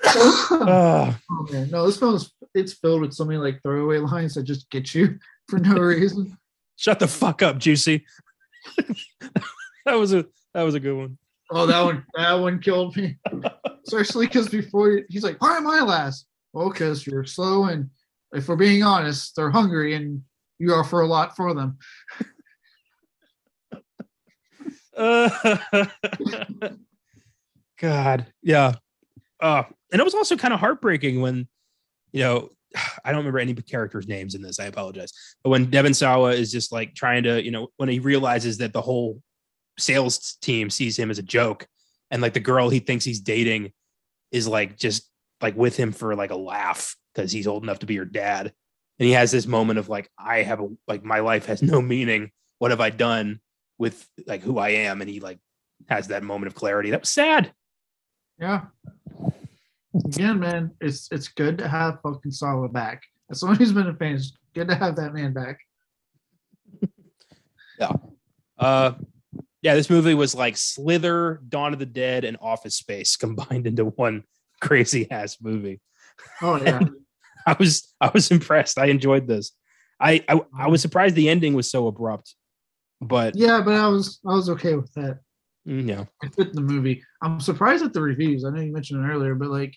B: Oh man, no, this film it's filled with so many like throwaway lines that just get you for no reason.
A: Shut the fuck up, Juicy. that was a good one.
B: Oh, that one killed me. Especially because before he's like, "Why am I last?" Well, because you're slow, and if we're being honest, they're hungry, and you offer a lot for them.
A: God, yeah. And it was also kind of heartbreaking when, I don't remember any characters' names in this. I apologize. But when Devin Sawa is just like trying to, when he realizes that the whole sales team sees him as a joke, and like the girl he thinks he's dating is like just like with him for like a laugh because he's old enough to be her dad. And he has this moment of like, my life has no meaning. What have I done with like who I am? And he like has that moment of clarity. That was sad.
B: Yeah. Again, man, it's good to have fucking Sawa back. As someone who's been a fan, it's good to have that man back.
A: Yeah. Yeah, this movie was like Slither, Dawn of the Dead, and Office Space combined into one crazy ass movie.
B: Oh yeah.
A: I was impressed. I enjoyed this. I was surprised the ending was so abrupt. But
B: yeah, but I was okay with that.
A: Yeah.
B: It fit the movie. I'm surprised at the reviews. I know you mentioned it earlier, but like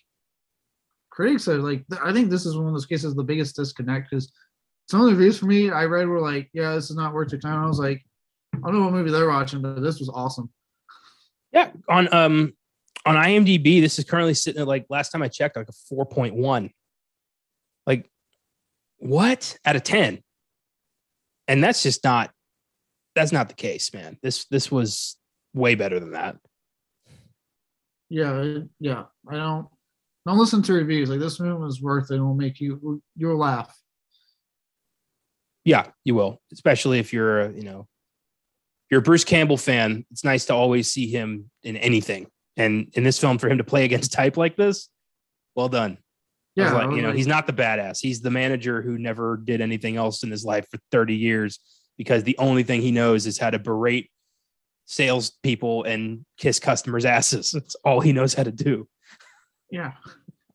B: critics are like, I think this is one of those cases the biggest disconnect, because some of the reviews for me I read were like, yeah, this is not worth your time. I was like, I don't know what movie they're watching, but this was awesome.
A: Yeah, on IMDb, this is currently sitting at like, last time I checked, like a 4.1. Like, what? Out of 10. And that's not the case, man. This was way better than that.
B: Yeah. I don't listen to reviews. Like, this movie was worth it. It will make you'll laugh.
A: Yeah, you will, especially if you're you're a Bruce Campbell fan, it's nice to always see him in anything. And in this film, for him to play against type like this, well done.
B: Yeah,
A: like, he's not the badass. He's the manager who never did anything else in his life for 30 years because the only thing he knows is how to berate salespeople and kiss customers' asses. That's all he knows how to do.
B: Yeah.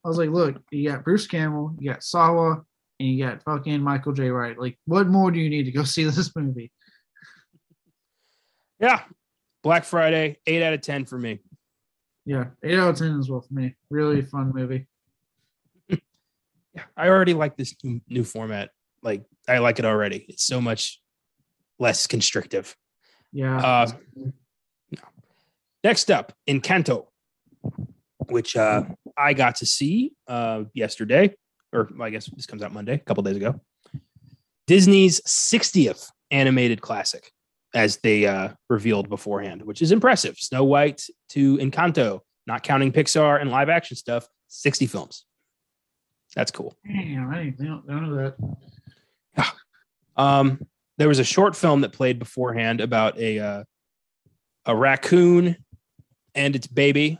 B: I was like, look, you got Bruce Campbell, you got Sawa, and you got fucking Michael J. Wright. Like, what more do you need to go see this movie?
A: Yeah. Black Friday, 8 out of 10 for me.
B: Yeah, 8 out of 10 as well for me. Really fun movie.
A: Yeah, I already like this new format. Like, I like it already. It's so much less constrictive.
B: Yeah.
A: No. Next up, Encanto, which I got to see yesterday, or I guess this comes out Monday, a couple days ago. Disney's 60th animated classic, as they revealed beforehand, which is impressive. Snow White to Encanto, not counting Pixar and live action stuff, 60 films. That's cool.
B: Damn, I don't know that.
A: There was a short film that played beforehand about a raccoon and its baby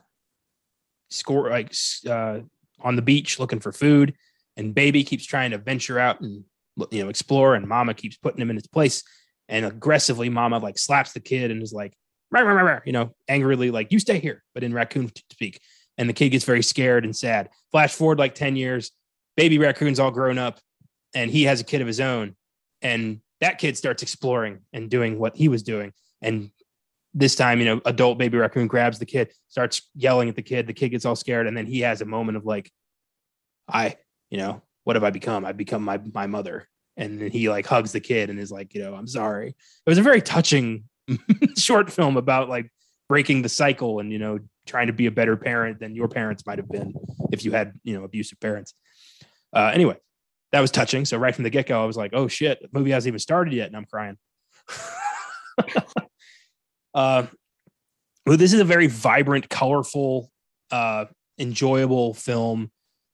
A: on the beach looking for food, and baby keeps trying to venture out and explore, and mama keeps putting him in his place, and aggressively mama like slaps the kid and is like rah, rah, rah, rah, angrily like, you stay here, but in raccoon speak, and the kid gets very scared and sad. Flash forward like 10 years, baby raccoon's all grown up and he has a kid of his own, and that kid starts exploring and doing what he was doing, and this time, adult baby raccoon grabs the kid, starts yelling at the kid gets all scared, and then he has a moment of like, what have I become? I've become my mother. And then he like hugs the kid and is like, I'm sorry. It was a very touching short film about like breaking the cycle and, trying to be a better parent than your parents might have been if you had, abusive parents. Anyway, that was touching. So right from the get-go, I was like, oh shit, the movie hasn't even started yet. And I'm crying. Well, this is a very vibrant, colorful, enjoyable film.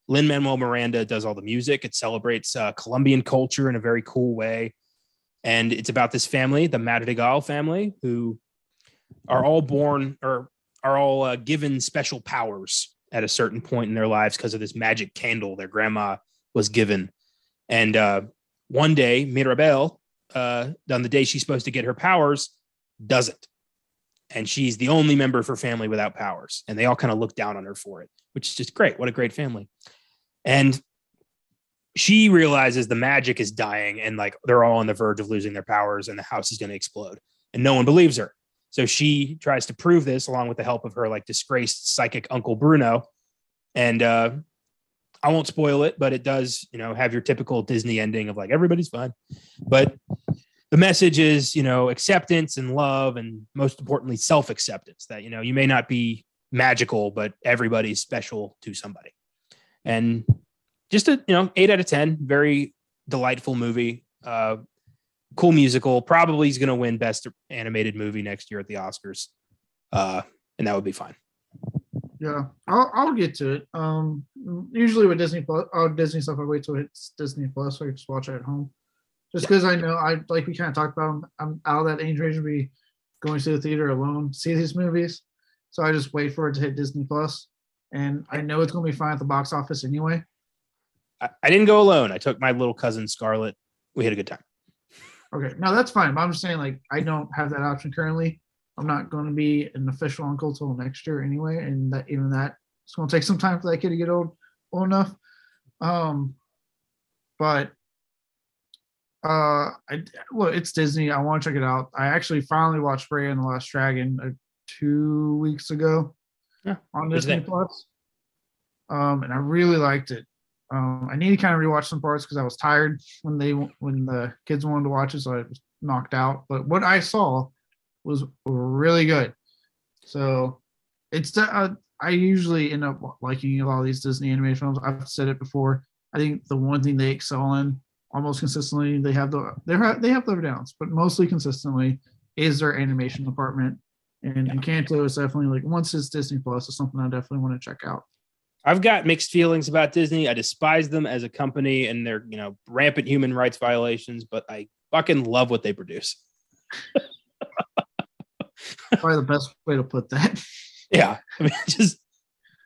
A: Lin-Manuel Miranda does all the music. It celebrates Colombian culture in a very cool way. And it's about this family, the Madrigal family, who are all born or are all given special powers at a certain point in their lives because of this magic candle their grandma was given. And one day, Mirabel, on the day she's supposed to get her powers, doesn't. And she's the only member of her family without powers. And they all kind of look down on her for it, which is just great. What a great family. And she realizes the magic is dying and like they're all on the verge of losing their powers and the house is going to explode. And no one believes her. So she tries to prove this along with the help of her like disgraced psychic uncle Bruno. And I won't spoil it, but it does, have your typical Disney ending of like, everybody's fine. But the message is, acceptance and love, and most importantly, self-acceptance, that, you may not be magical, but everybody's special to somebody. And just a, 8 out of 10, very delightful movie, cool musical. Probably he's going to win best animated movie next year at the Oscars. And that would be fine.
B: Yeah, I'll get to it. Usually with Disney stuff, I wait till it's Disney Plus so I can just watch it at home. Just because I know we kind of talked about, I'm out of that age range to be going to the theater alone, see these movies. So I just wait for it to hit Disney Plus, and I know it's going to be fine at the box office anyway.
A: I didn't go alone. I took my little cousin Scarlett. We had a good time.
B: Okay, no, that's fine. But I'm just saying, like, I don't have that option currently. I'm not going to be an official uncle till next year anyway, and that it's going to take some time for that kid to get old enough. But it's Disney. I want to check it out. I actually finally watched Raya and the Last Dragon 2 weeks ago on Disney Plus. And I really liked it. I need to kind of rewatch some parts because I was tired when the kids wanted to watch it, so I was knocked out. But what I saw was really good. So it's I usually end up liking a lot of these Disney animation films. I've said it before. I think the one thing they excel in almost consistently, they have their downs, but mostly consistently is their animation department. And Encanto is definitely, like, once it's Disney Plus, it's something I definitely want to check out.
A: I've got mixed feelings about Disney. I despise them as a company and their, rampant human rights violations, but I fucking love what they produce.
B: Probably the best way to put that.
A: Yeah. I mean, just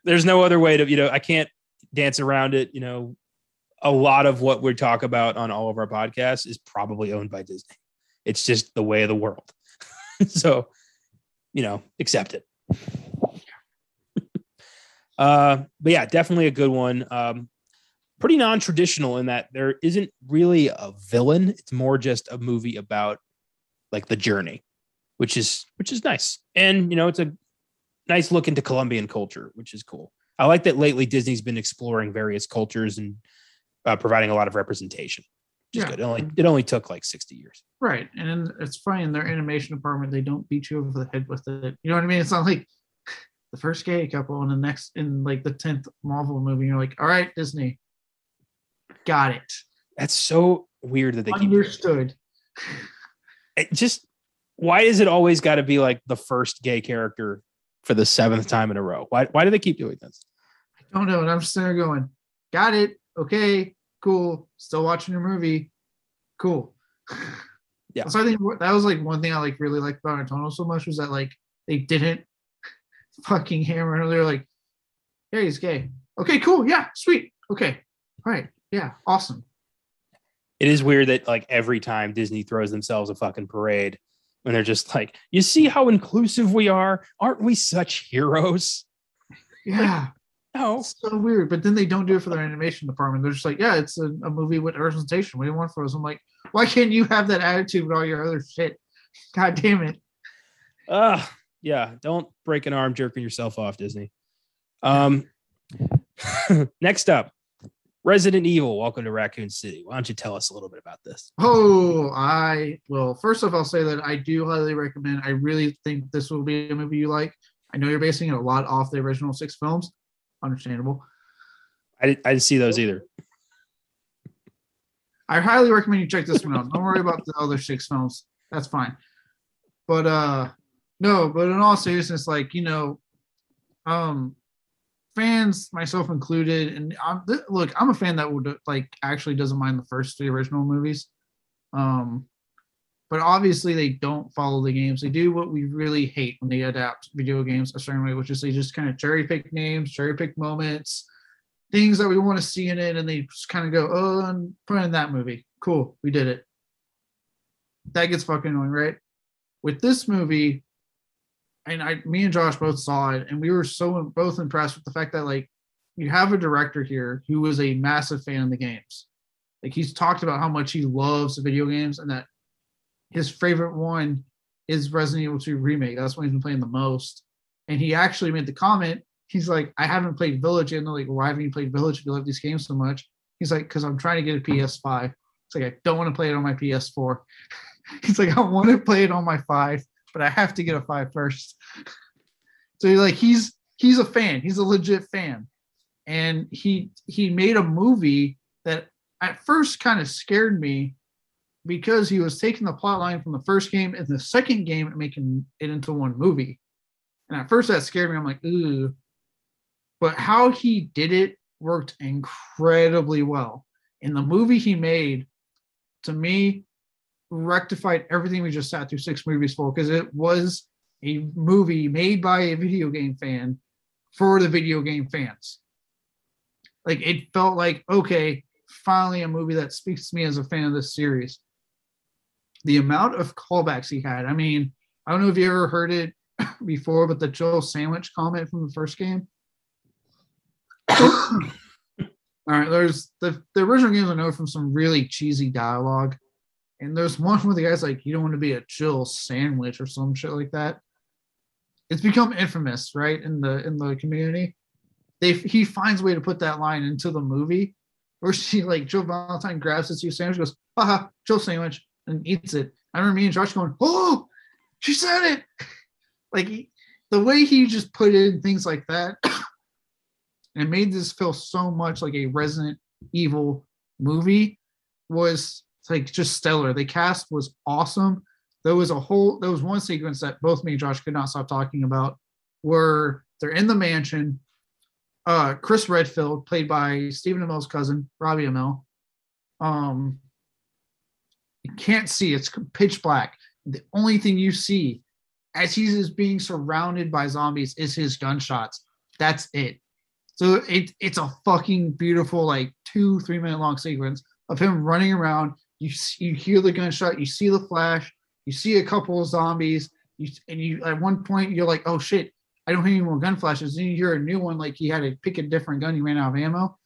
A: there's no other way to, I can't dance around it. A lot of what we talk about on all of our podcasts is probably owned by Disney. It's just the way of the world. So, accept it. But yeah, definitely a good one. Pretty non-traditional in that there isn't really a villain. It's more just a movie about like the journey, which is nice. And, it's a nice look into Colombian culture, which is cool. I like that lately Disney's been exploring various cultures and providing a lot of representation. Just good. It only took like 60 years.
B: Right. And it's funny, in their animation department, they don't beat you over the head with it. You know what I mean? It's not like the first gay couple and the next in like the 10th Marvel movie. You're like, all right, Disney, got it.
A: That's so weird that they
B: understood.
A: It just, why is it always got to be like the first gay character for the 7th time in a row? Why do they keep doing this?
B: I don't know. And I'm just there going, got it. Okay, cool. Still watching your movie. Cool.
A: Yeah.
B: So I think that was like one thing I like really liked about Antonio so much was that like they didn't fucking hammer. They're like, yeah, he's gay. Okay, cool. Yeah, sweet. Okay. All right. Yeah, awesome.
A: It is weird that like every time Disney throws themselves a fucking parade when they're just like, you see how inclusive we are? Aren't we such heroes?
B: Yeah.
A: Like, no.
B: It's so weird. But then they don't do it for their animation department. They're just like, yeah, it's a movie with representation. What do you want for us? I'm like, why can't you have that attitude with all your other shit? God damn it.
A: Yeah. Don't break an arm jerking yourself off, Disney. Next up, Resident Evil, Welcome to Raccoon City. Why don't you tell us a little bit about this?
B: Oh, I will. First off, I'll say that I do highly recommend. I really think this will be a movie you like. I know you're basing it a lot off the original 6 films. Understandable.
A: I didn't see those either.
B: I highly recommend you check this one out. Don't worry about the other 6 films. That's fine. But no, but in all seriousness, like, fans, myself included, and I'm a fan that would like actually doesn't mind the first 3 original movies. But obviously they don't follow the games. They do what we really hate when they adapt video games a certain way, which is they just kind of cherry pick names, cherry pick moments, things that we want to see in it, and they just kind of go, oh, and put in that movie. Cool, we did it. That gets fucking annoying, right? With this movie, and me and Josh both saw it, and we were both impressed with the fact that like you have a director here who was a massive fan of the games. Like he's talked about how much he loves the video games and that his favorite one is Resident Evil 2 Remake. That's when he's been playing the most. And he actually made the comment, he's like, I haven't played Village. And they're like, why haven't you played Village if you love these games so much? He's like, because I'm trying to get a PS5. It's like, I don't want to play it on my PS4. He's like, I want to play it on my 5, but I have to get a 5 first. So like he's a fan. He's a legit fan. And he made a movie that at first kind of scared me because he was taking the plot line from the first game and the second game and making it into one movie. And at first that scared me. I'm like, ooh. But how he did it worked incredibly well. And the movie he made, to me, rectified everything we just sat through 6 movies for, because it was a movie made by a video game fan for the video game fans. Like it felt like, okay, finally a movie that speaks to me as a fan of this series. The amount of callbacks he had. I mean, I don't know if you ever heard it before, but the Joel sandwich comment from the first game. All right, there's the original games I know from some really cheesy dialogue. And there's one where the guy's like, you don't want to be a Jill sandwich or some shit like that. It's become infamous, right, in the community. He finds a way to put that line into the movie where she, like, Jill Valentine grabs this sandwich, goes, haha, Jill sandwich, and eats it. I remember me and Josh going, oh, she said it. Like, the way he just put in things like that and made this feel so much like a Resident Evil movie was like just stellar. The cast was awesome. There was one sequence that both me and Josh could not stop talking about where they're in the mansion. Chris Redfield, played by Stephen Amell's cousin, Robbie Amell. You can't see, it's pitch black. The only thing you see as he's just being surrounded by zombies is his gunshots. That's it. So it's a fucking beautiful, like 2-3 minute long sequence of him running around. You hear the gunshot, you see the flash, you see a couple of zombies, you at one point you're like, oh shit, I don't hear any more gun flashes. Then you hear a new one, like he had to pick a different gun, he ran out of ammo,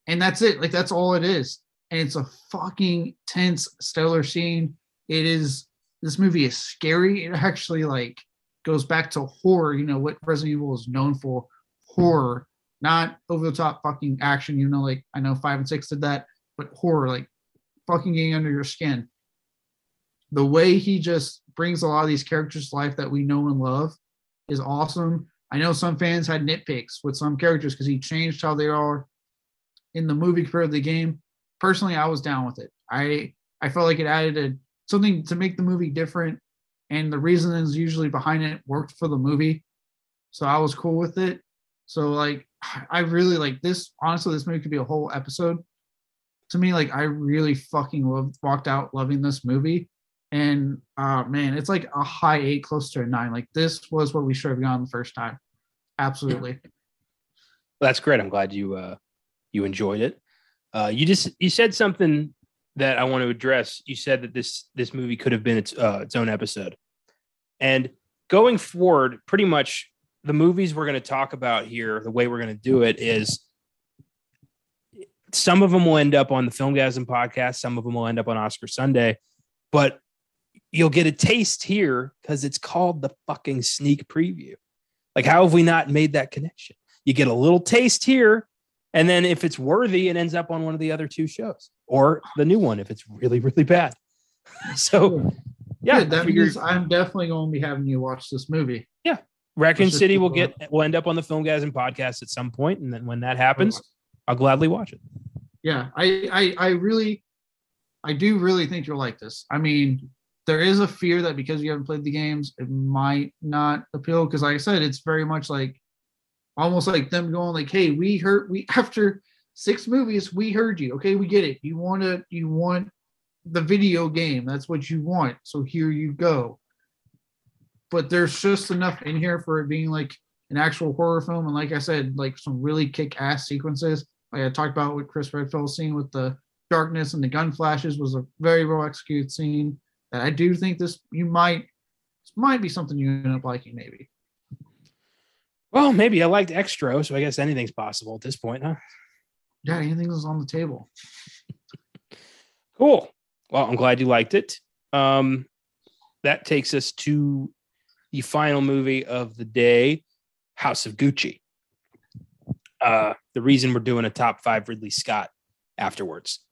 B: and that's it. Like that's all it is, and it's a fucking tense, stellar scene. It is. This movie is scary. It actually like goes back to horror. You know what Resident Evil is known for: horror, not over the top fucking action. You know, like I know 5 and 6 did that, but horror, like fucking getting under your skin. The way he just brings a lot of these characters to life that we know and love is awesome. I know some fans had nitpicks with some characters because he changed how they are in the movie compared to the game. Personally, I was down with it. I felt like it added something to make the movie different, and the reasons usually behind it worked for the movie, so I was cool with it. So like I really like this. Honestly, this movie could be a whole episode to me. Like I really fucking walked out loving this movie, and man, it's like a high 8, close to a 9. Like this was what we should have gone the first time. Absolutely.
A: That's great. I'm glad you enjoyed it. You said something that I want to address. You said that this movie could have been its own episode. And going forward, pretty much the movies we're going to talk about here, the way we're going to do it is some of them will end up on the Filmgazm podcast. Some of them will end up on Oscar Sunday, but you'll get a taste here because it's called the fucking sneak preview. Like, how have we not made that connection? You get a little taste here, and then if it's worthy, it ends up on one of the other 2 shows or the new one if it's really, really bad. So, yeah,
B: that means I'm definitely going to be having you watch this movie.
A: Yeah, Raccoon City will end up on the Filmgazm podcast at some point, and then when that happens, I'll gladly watch it.
B: Yeah, I do really think you'll like this. I mean, there is a fear that because you haven't played the games, it might not appeal. Because, like I said, it's very much like almost like them going like, "Hey, we after 6 movies, we heard you. Okay, we get it. You want the video game. That's what you want. So here you go." But there's just enough in here for it being like an actual horror film, and like I said, like some really kick-ass sequences. Like I talked about with Chris Redfield's scene with the darkness and the gun flashes was a very well executed scene. That I do think this might be something you end up liking, maybe.
A: Well, maybe I liked Extra, so I guess anything's possible at this point, huh?
B: Yeah, anything is on the table.
A: Cool. Well, I'm glad you liked it. That takes us to the final movie of the day, House of Gucci. The reason we're doing a top 5 Ridley Scott afterwards.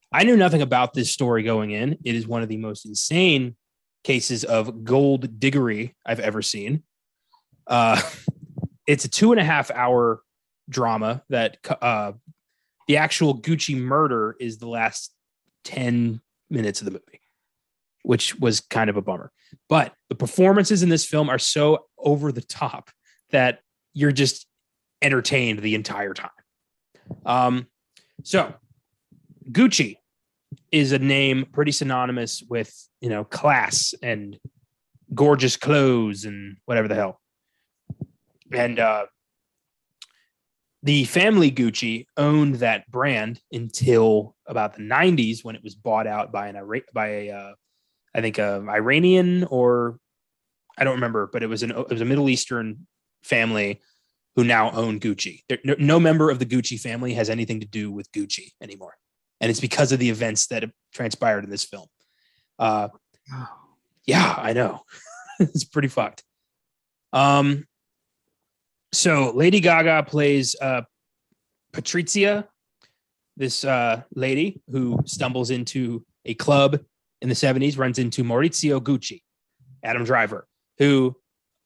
A: I knew nothing about this story going in. It is one of the most insane cases of gold diggery I've ever seen. It's a 2.5 hour drama that the actual Gucci murder is the last 10 minutes of the movie, which was kind of a bummer. But the performances in this film are so over the top that you're just entertained the entire time. So Gucci is a name pretty synonymous with, class and gorgeous clothes and whatever the hell. And the family Gucci owned that brand until about the 90s when it was bought out by I think Iranian, or I don't remember, but it was a Middle Eastern family who now own Gucci. No member of the Gucci family has anything to do with Gucci anymore. And it's because of the events that have transpired in this film. Yeah, I know. It's pretty fucked. So Lady Gaga plays Patrizia, this lady who stumbles into a club in the 70s, runs into Maurizio Gucci, Adam Driver, who,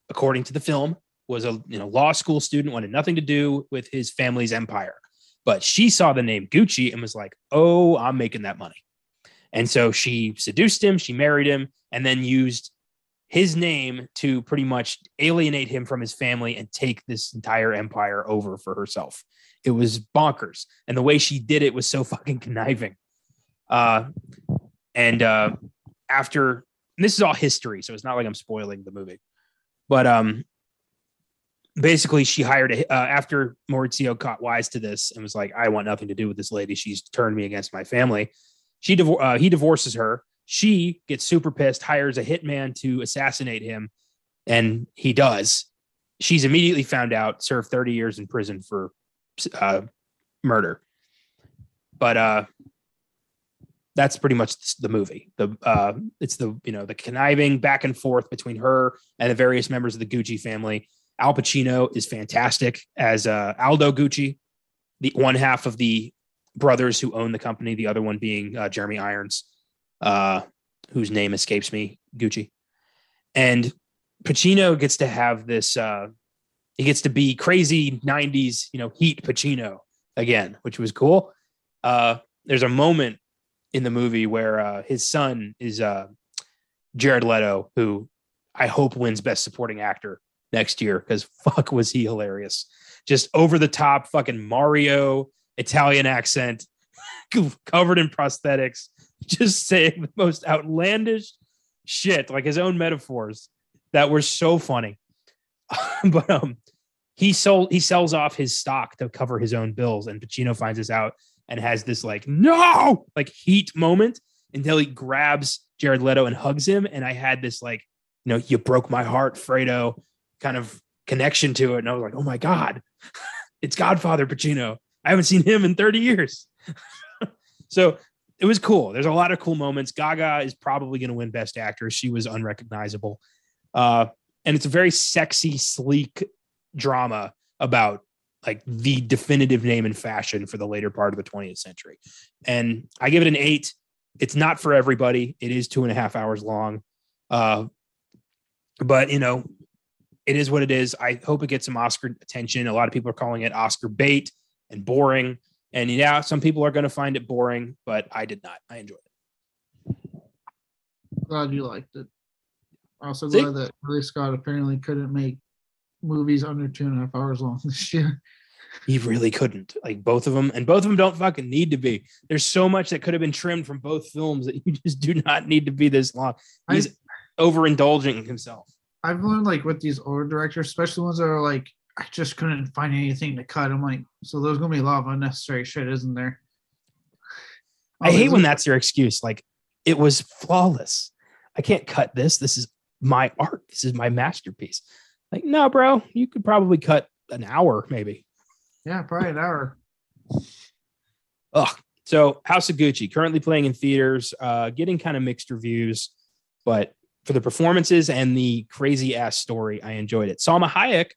A: according to the film, was a law school student, wanted nothing to do with his family's empire. But she saw the name Gucci and was like, oh, I'm making that money. And so she seduced him, she married him, and then used his name to pretty much alienate him from his family and take this entire empire over for herself. It was bonkers. And the way she did it was so fucking conniving. And after and this is all history, so it's not like I'm spoiling the movie. But basically, she hired after Maurizio caught wise to this and was like, "I want nothing to do with this lady. She's turned me against my family." He divorces her. She gets super pissed, hires a hitman to assassinate him, and he does. She's immediately found out, served 30 years in prison for murder. But that's pretty much the movie. It's the conniving back and forth between her and the various members of the Gucci family. Al Pacino is fantastic as Aldo Gucci, the one half of the brothers who own the company, the other one being Jeremy Irons, whose name escapes me, Gucci. And Pacino gets to have this, he gets to be crazy 90s, heat Pacino again, which was cool. There's a moment in the movie where his son is Jared Leto, who I hope wins Best Supporting Actor next year, because fuck was he hilarious. Just over the top fucking Mario Italian accent, covered in prosthetics, just saying the most outlandish shit, like his own metaphors that were so funny. But he sells off his stock to cover his own bills, and Pacino finds this out and has this no heat moment until he grabs Jared Leto and hugs him. And I had this you broke my heart, Fredo kind of connection to it. And I was like, oh my God, it's Godfather Pacino. I haven't seen him in 30 years. So it was cool. There's a lot of cool moments. Gaga is probably going to win Best Actress. She was unrecognizable. And it's a very sexy, sleek drama about the definitive name and fashion for the later part of the 20th century. And I give it an 8. It's not for everybody. It is 2.5 hours long. But it is what it is. I hope it gets some Oscar attention. A lot of people are calling it Oscar bait and boring. And yeah, some people are going to find it boring, but I did not. I enjoyed it.
B: Glad you liked it. Also glad that Ridley Scott apparently couldn't make movies under 2.5 hours long this year.
A: He really couldn't. Both of them don't fucking need to be. There's so much that could have been trimmed from both films that you just do not need to be this long. He's overindulging himself.
B: I've learned with these older directors, especially ones that are I just couldn't find anything to cut. I'm like, so there's going to be a lot of unnecessary shit, isn't there?
A: I hate when that's your excuse. It was flawless. I can't cut this. This is my art. This is my masterpiece. No, bro, you could probably cut an hour, maybe.
B: Yeah, probably an hour.
A: So House of Gucci, currently playing in theaters, getting kind of mixed reviews, but for the performances and the crazy ass story, I enjoyed it. Salma Hayek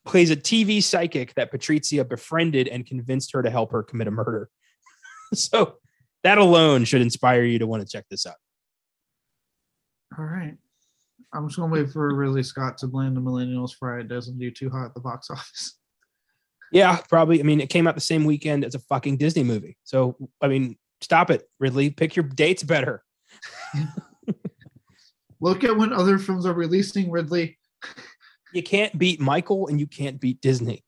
A: plays a TV psychic that Patrizia befriended and convinced her to help her commit a murder. So that alone should inspire you to want to check this out.
B: All right. I'm just going to wait for Ridley Scott to blame the millennials for it doesn't do too hot at the box office.
A: Yeah, probably. I mean, it came out the same weekend as a fucking Disney movie. So, I mean, stop it, Ridley. Pick your dates better.
B: Look at when other films are releasing, Ridley.
A: You can't beat Michael and you can't beat Disney.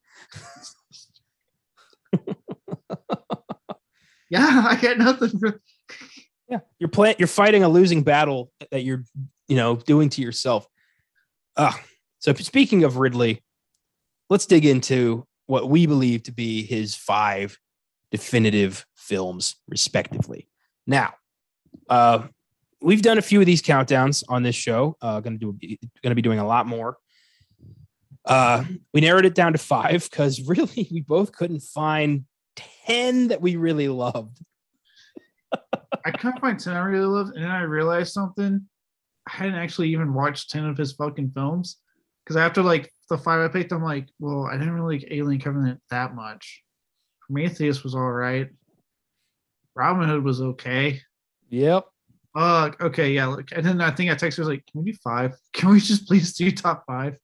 B: Yeah, I got nothing.
A: Yeah, you're fighting a losing battle that you're, doing to yourself. So speaking of Ridley, let's dig into what we believe to be his 5 definitive films, respectively. Now, we've done a few of these countdowns on this show. Going to be doing a lot more. We narrowed it down to 5 because really we both couldn't find 10 that we really loved.
B: I couldn't find 10 I really loved, and then I realized something. I hadn't actually even watched 10 of his fucking films because after the 5 I picked, I'm like, well, I didn't really like Alien Covenant that much. Prometheus was all right. Robin Hood was okay.
A: Yep.
B: Okay, yeah. And then I think I texted her can we do 5? Can we just please do top 5?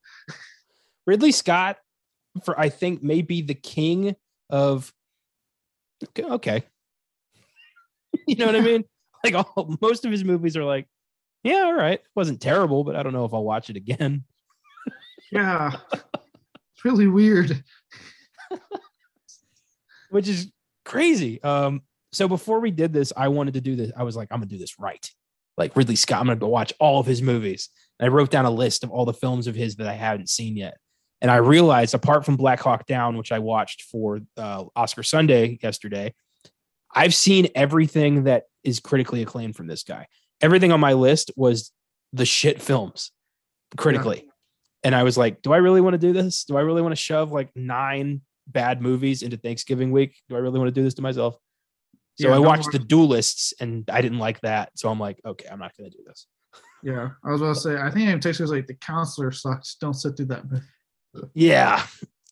A: Ridley Scott, I think, may be the king of okay. You know what I mean? Most of his movies are yeah, all right. It wasn't terrible, but I don't know if I'll watch it again.
B: Yeah. It's really weird.
A: Which is crazy. So before we did this, I wanted to do this. I was like, I'm gonna do this right. like Ridley Scott. I'm going to watch all of his movies. And I wrote down a list of all the films of his that I haven't seen yet. And I realized, apart from Black Hawk Down, which I watched for Oscar Sunday yesterday, I've seen everything that is critically acclaimed from this guy. Everything on my list was the shit films critically. Yeah. And I was like, do I really want to do this? Do I really want to shove like 9 bad movies into Thanksgiving week? Do I really want to do this to myself? So I watched The Duelists and I didn't like that. So I'm like, okay, I'm not going to do this.
B: Yeah. I was about to say, I think it takes us like The Counselor sucks. Don't sit through that.
A: Yeah.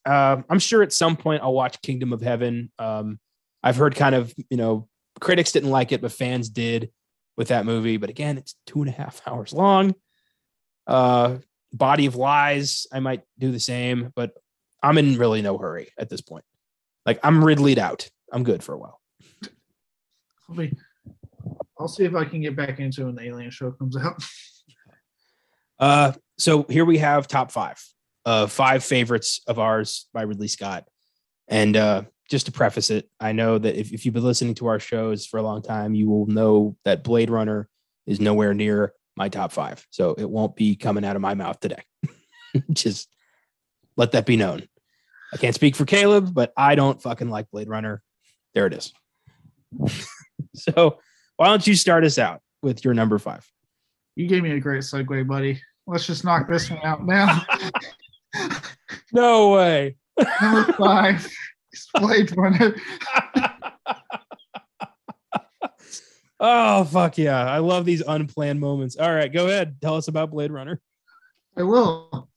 A: I'm sure at some point I'll watch Kingdom of Heaven. I've heard kind of, critics didn't like it, but fans did with that movie. But again, it's 2.5 hours long. Body of Lies, I might do the same, but I'm in really no hurry at this point. Like, I'm Ridley'd out. I'm good for a while.
B: I'll see if I can get back into it when the Alien show comes out.
A: So here we have top 5. 5 favorites of ours by Ridley Scott. And just to preface it, I know that if you've been listening to our shows for a long time, you will know that Blade Runner is nowhere near my top 5. So it won't be coming out of my mouth today. Just let that be known. I can't speak for Caleb, but I don't fucking like Blade Runner. There it is. So why don't you start us out with your number 5?
B: You gave me a great segue, buddy. Let's just knock this one out now.
A: No way.
B: Number 5 is Blade Runner.
A: Oh, fuck yeah. I love these unplanned moments. All right, go ahead. Tell us about Blade Runner.
B: I will.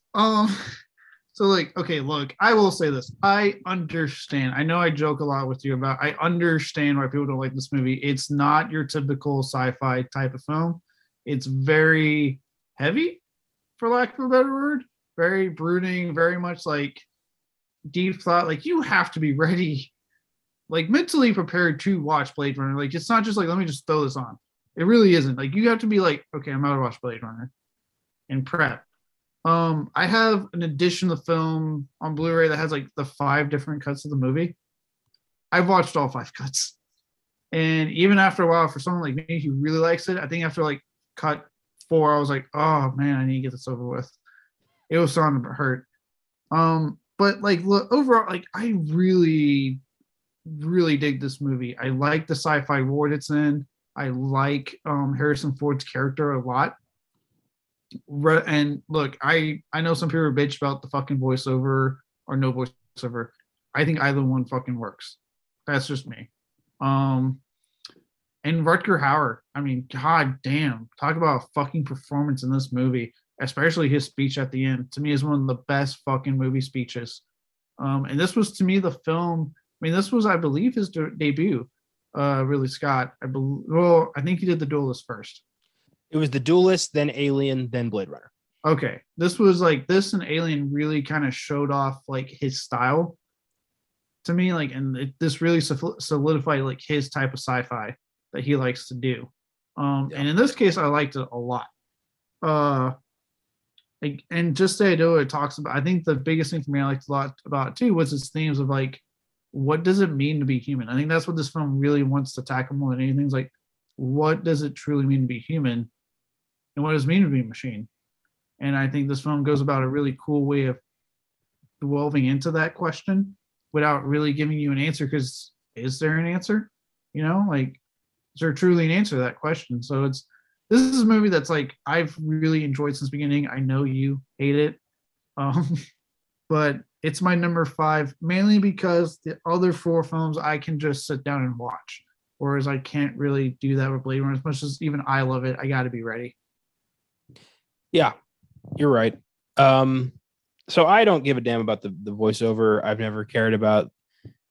B: So like, okay, look, I will say this. I understand. I know I joke a lot with you about, I understand why people don't like this movie. It's not your typical sci-fi type of film. It's very heavy, for lack of a better word. Very brooding, very much like deep thought. Like, you have to be ready, like mentally prepared to watch Blade Runner. Like, it's not just like, let me just throw this on. It really isn't. Like, you have to be like, okay, I'm out to watch Blade Runner and prep. I have an edition of the film on Blu-ray that has like the 5 different cuts of the movie. I've watched all 5 cuts. And even after a while, for someone like me who really likes it, I think after like cut 4, I was like, oh man, I need to get this over with. It was starting to hurt. But like, look, overall, like, I really, really dig this movie. I like the sci-fi world it's in. I like Harrison Ford's character a lot. And look, I know some people bitch about the fucking voiceover or no voiceover. I think either one fucking works. That's just me. And Rutger Hauer, I mean, god damn, talk about a fucking performance in this movie, especially his speech at the end. To me, is one of the best fucking movie speeches. And this was, to me, the film. I mean, this was, I believe, his debut. Ridley Scott. I think he did The Duelist first.
A: It was The Duelist, then Alien, then Blade Runner.
B: Okay. This was like, this and Alien really kind of showed off like his style to me. Like, and this really solidified like his type of sci-fi that he likes to do. And in this case, I liked it a lot. Like, and just say it talks about, I think the biggest thing for me I liked a lot about it too was its themes of like, what does it mean to be human? I think that's what this film really wants to tackle more than anything. Is like, what does it truly mean to be human? And what does it mean to be a machine? And I think this film goes about a really cool way of delving into that question without really giving you an answer, because is there an answer? Like, is there truly an answer to that question? So this is a movie that's like, I've really enjoyed since the beginning. I know you hate it. But it's my number 5, mainly because the other 4 films I can just sit down and watch. Whereas I can't really do that with Blade Runner. As much as even I love it, I got to be ready.
A: Yeah, you're right. So I don't give a damn about the voiceover. I've never cared about,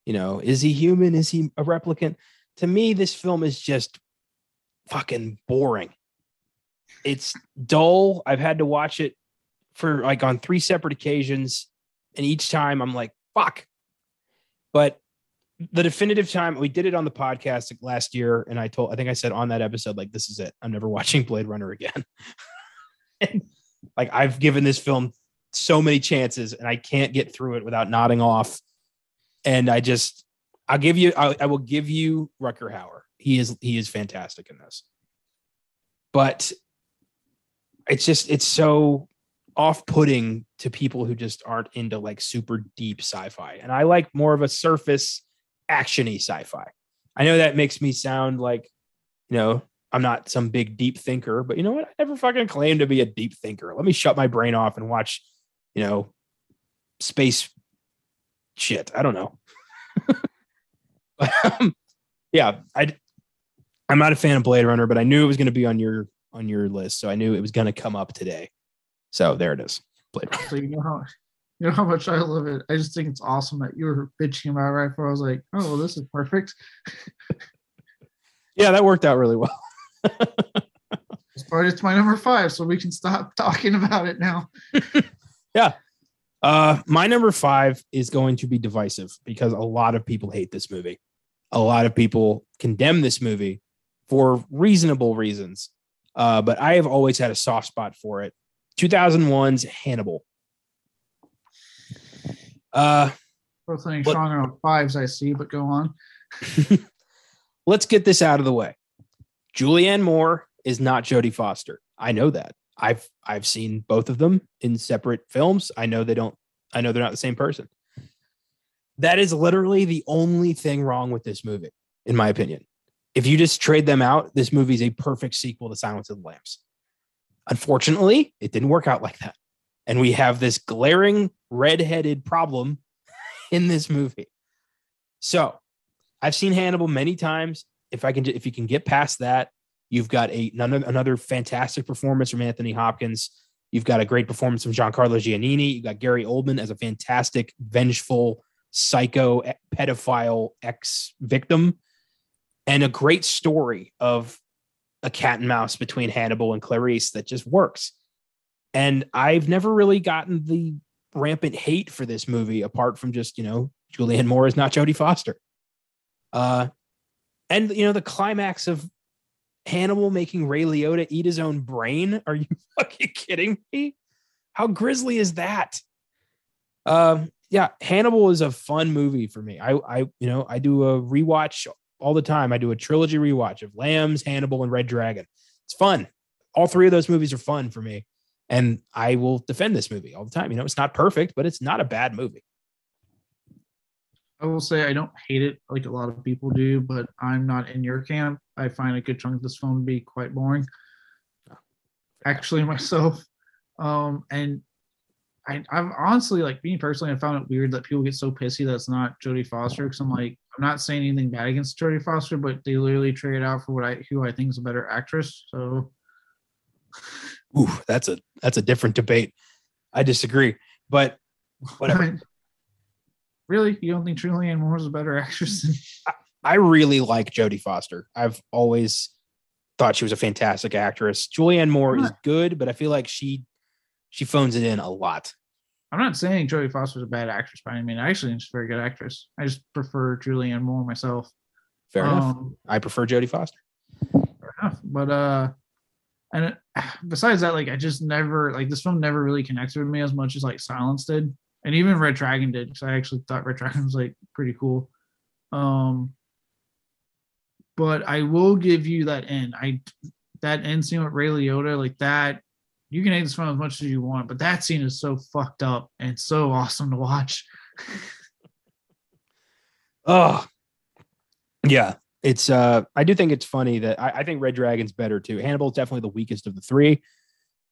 A: is he human? Is he a replicant? To me, this film is just fucking boring. It's dull. I've had to watch it for like on 3 separate occasions. And each time I'm like, fuck. But the definitive time we did it on the podcast last year. And I think I said on that episode, like, this is it. I'm never watching Blade Runner again. And like, I've given this film so many chances and I can't get through it without nodding off. And I will give you Rutger Hauer. He is fantastic in this. but it's so off-putting to people who just aren't into like super deep sci-fi. And I like more of a surface action-y sci-fi. I know that makes me sound like, I'm not some big deep thinker, but you know what? I never fucking claimed to be a deep thinker. Let me shut my brain off and watch, space shit. I don't know. But yeah, I'm not a fan of Blade Runner, but I knew it was going to be on your list, so I knew it was going to come up today. So there it is. Blade Runner.
B: So you know how much I love it. I just think it's awesome that you were bitching about it right before I was like, oh, well, this is perfect.
A: Yeah, that worked out really well.
B: But it's my number 5, so we can stop talking about it now.
A: Yeah. My number 5 is going to be divisive because a lot of people hate this movie. A lot of people condemn this movie for reasonable reasons. But I have always had a soft spot for it. 2001's Hannibal.
B: Both things strong on 5s, I see, but go on.
A: Let's get this out of the way. Julianne Moore is not Jodie Foster. I know that. I've seen both of them in separate films. I know they're not the same person. That is literally the only thing wrong with this movie, in my opinion. If you just trade them out, this movie is a perfect sequel to Silence of the Lambs. Unfortunately, it didn't work out like that. And we have this glaring red-headed problem in this movie. So I've seen Hannibal many times. If you can get past that, you've got another fantastic performance from Anthony Hopkins. You've got a great performance from Giancarlo Giannini. You've got Gary Oldman as a fantastic, vengeful, psycho, pedophile ex-victim. And a great story of a cat and mouse between Hannibal and Clarice that just works. And I've never really gotten the rampant hate for this movie apart from just, Julianne Moore is not Jodie Foster. And the climax of Hannibal making Ray Liotta eat his own brain. Are you fucking kidding me? How grisly is that? Yeah, Hannibal is a fun movie for me. I do a rewatch all the time. I do a trilogy rewatch of Lambs, Hannibal, and Red Dragon. It's fun. All 3 of those movies are fun for me. And I will defend this movie all the time. It's not perfect, but it's not a bad movie.
B: I will say I don't hate it like a lot of people do, but I'm not in your camp. I find a good chunk of this film to be quite boring. Actually, myself. And I'm honestly, like, me personally, I found it weird that people get so pissy that it's not Jodie Foster, because I'm not saying anything bad against Jodie Foster, but they literally trade out for who I think is a better actress. So,
A: ooh, that's a different debate. I disagree, but whatever.
B: Really? You don't think Julianne Moore is a better actress than...
A: I really like Jodie Foster. I've always thought she was a fantastic actress. Julianne Moore is good, but I feel like she phones it in a lot.
B: I'm not saying Jodie Foster is a bad actress, but I mean, I actually think she's a very good actress. I just prefer Julianne Moore myself.
A: Fair enough. I prefer Jodie Foster.
B: Fair enough. But and besides that, I just never, this film never really connected with me as much as Silence did. And even Red Dragon did, because I actually thought Red Dragon was pretty cool. But I will give you that end. That end scene with Ray Liotta, that, you can hate this film as much as you want, but that scene is so fucked up and so awesome to watch.
A: Oh, yeah. It's I do think it's funny that I think Red Dragon's better too. Hannibal's definitely the weakest of the 3.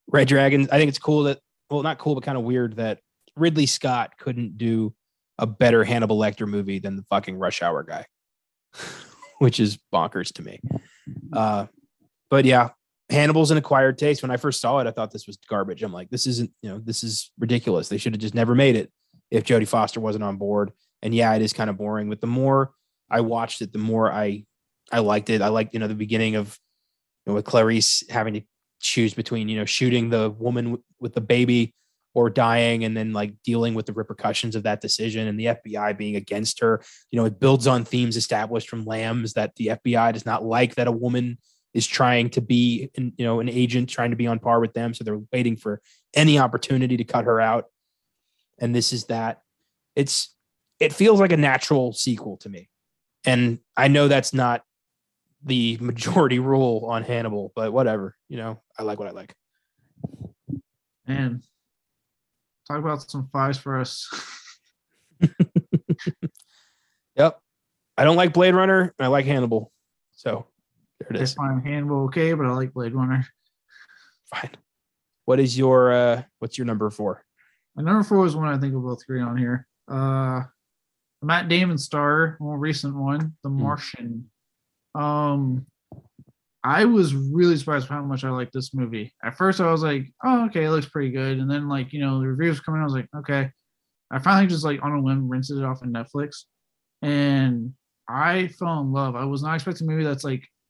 A: Red Dragon, I think it's cool that, well, not cool, but kind of weird that Ridley Scott couldn't do a better Hannibal Lecter movie than the fucking Rush Hour guy, which is bonkers to me. But yeah, Hannibal's an acquired taste. When I first saw it, I thought this was garbage. I'm like, this isn't, this is ridiculous. They should have just never made it if Jodie Foster wasn't on board. And yeah, it is kind of boring, but the more I watched it, the more I liked it. I liked, the beginning of, with Clarice having to choose between, shooting the woman with the baby or dying, and then dealing with the repercussions of that decision, and the FBI being against her. It builds on themes established from Lambs that the FBI does not like that a woman is trying to be, an agent trying to be on par with them. So they're waiting for any opportunity to cut her out. And this is that. It feels like a natural sequel to me. And I know that's not the majority rule on Hannibal, but whatever. I like what I like.
B: And talk about some fives for us.
A: Yep. I don't like Blade Runner, and I like Hannibal. So there it is.
B: I find Hannibal okay, but I like Blade Runner.
A: Fine. What's your number 4?
B: My number 4 is one I think we'll both agree on here. Matt Damon star, more recent one, The Martian. I was really surprised by how much I liked this movie. At first, I was like, "Oh, okay, it looks pretty good." And then, the reviews coming, I was like, "Okay." I finally just on a whim rinsed it off on Netflix, and I fell in love. I was not expecting a movie that's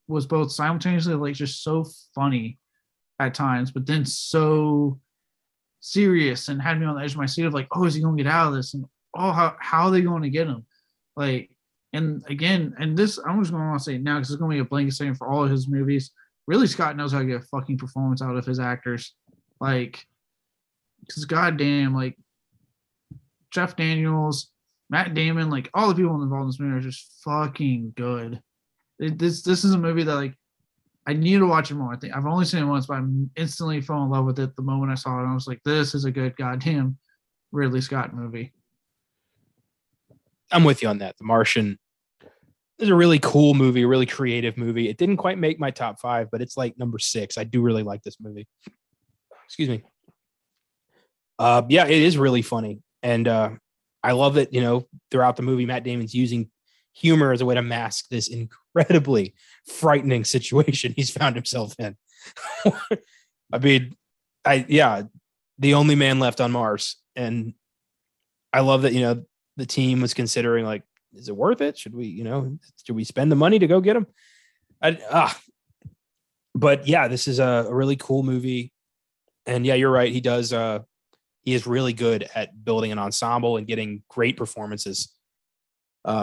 B: was both simultaneously just so funny at times, but then so serious and had me on the edge of my seat of oh, is he going to get out of this? And how are they going to get him? And again, and this, I'm just going to say it now because it's going to be a blanket statement for all of his movies. Ridley Scott knows how to get a fucking performance out of his actors. Because goddamn, Jeff Daniels, Matt Damon, all the people involved in this movie are just fucking good. This is a movie that I need to watch it more. I think I've only seen it once, but I instantly fell in love with it the moment I saw it. And I was like, this is a good goddamn Ridley Scott movie.
A: I'm with you on that. The Martian is a really cool movie, a really creative movie. It didn't quite make my top 5, but it's number 6. I do really like this movie. Excuse me. Yeah, it is really funny. And I love that, throughout the movie, Matt Damon's using humor as a way to mask this incredibly frightening situation he's found himself in. I mean, the only man left on Mars. And I love that, the team was considering is it worth it? Should we spend the money to go get him? But yeah, this is a really cool movie. And yeah, you're right. He is really good at building an ensemble and getting great performances.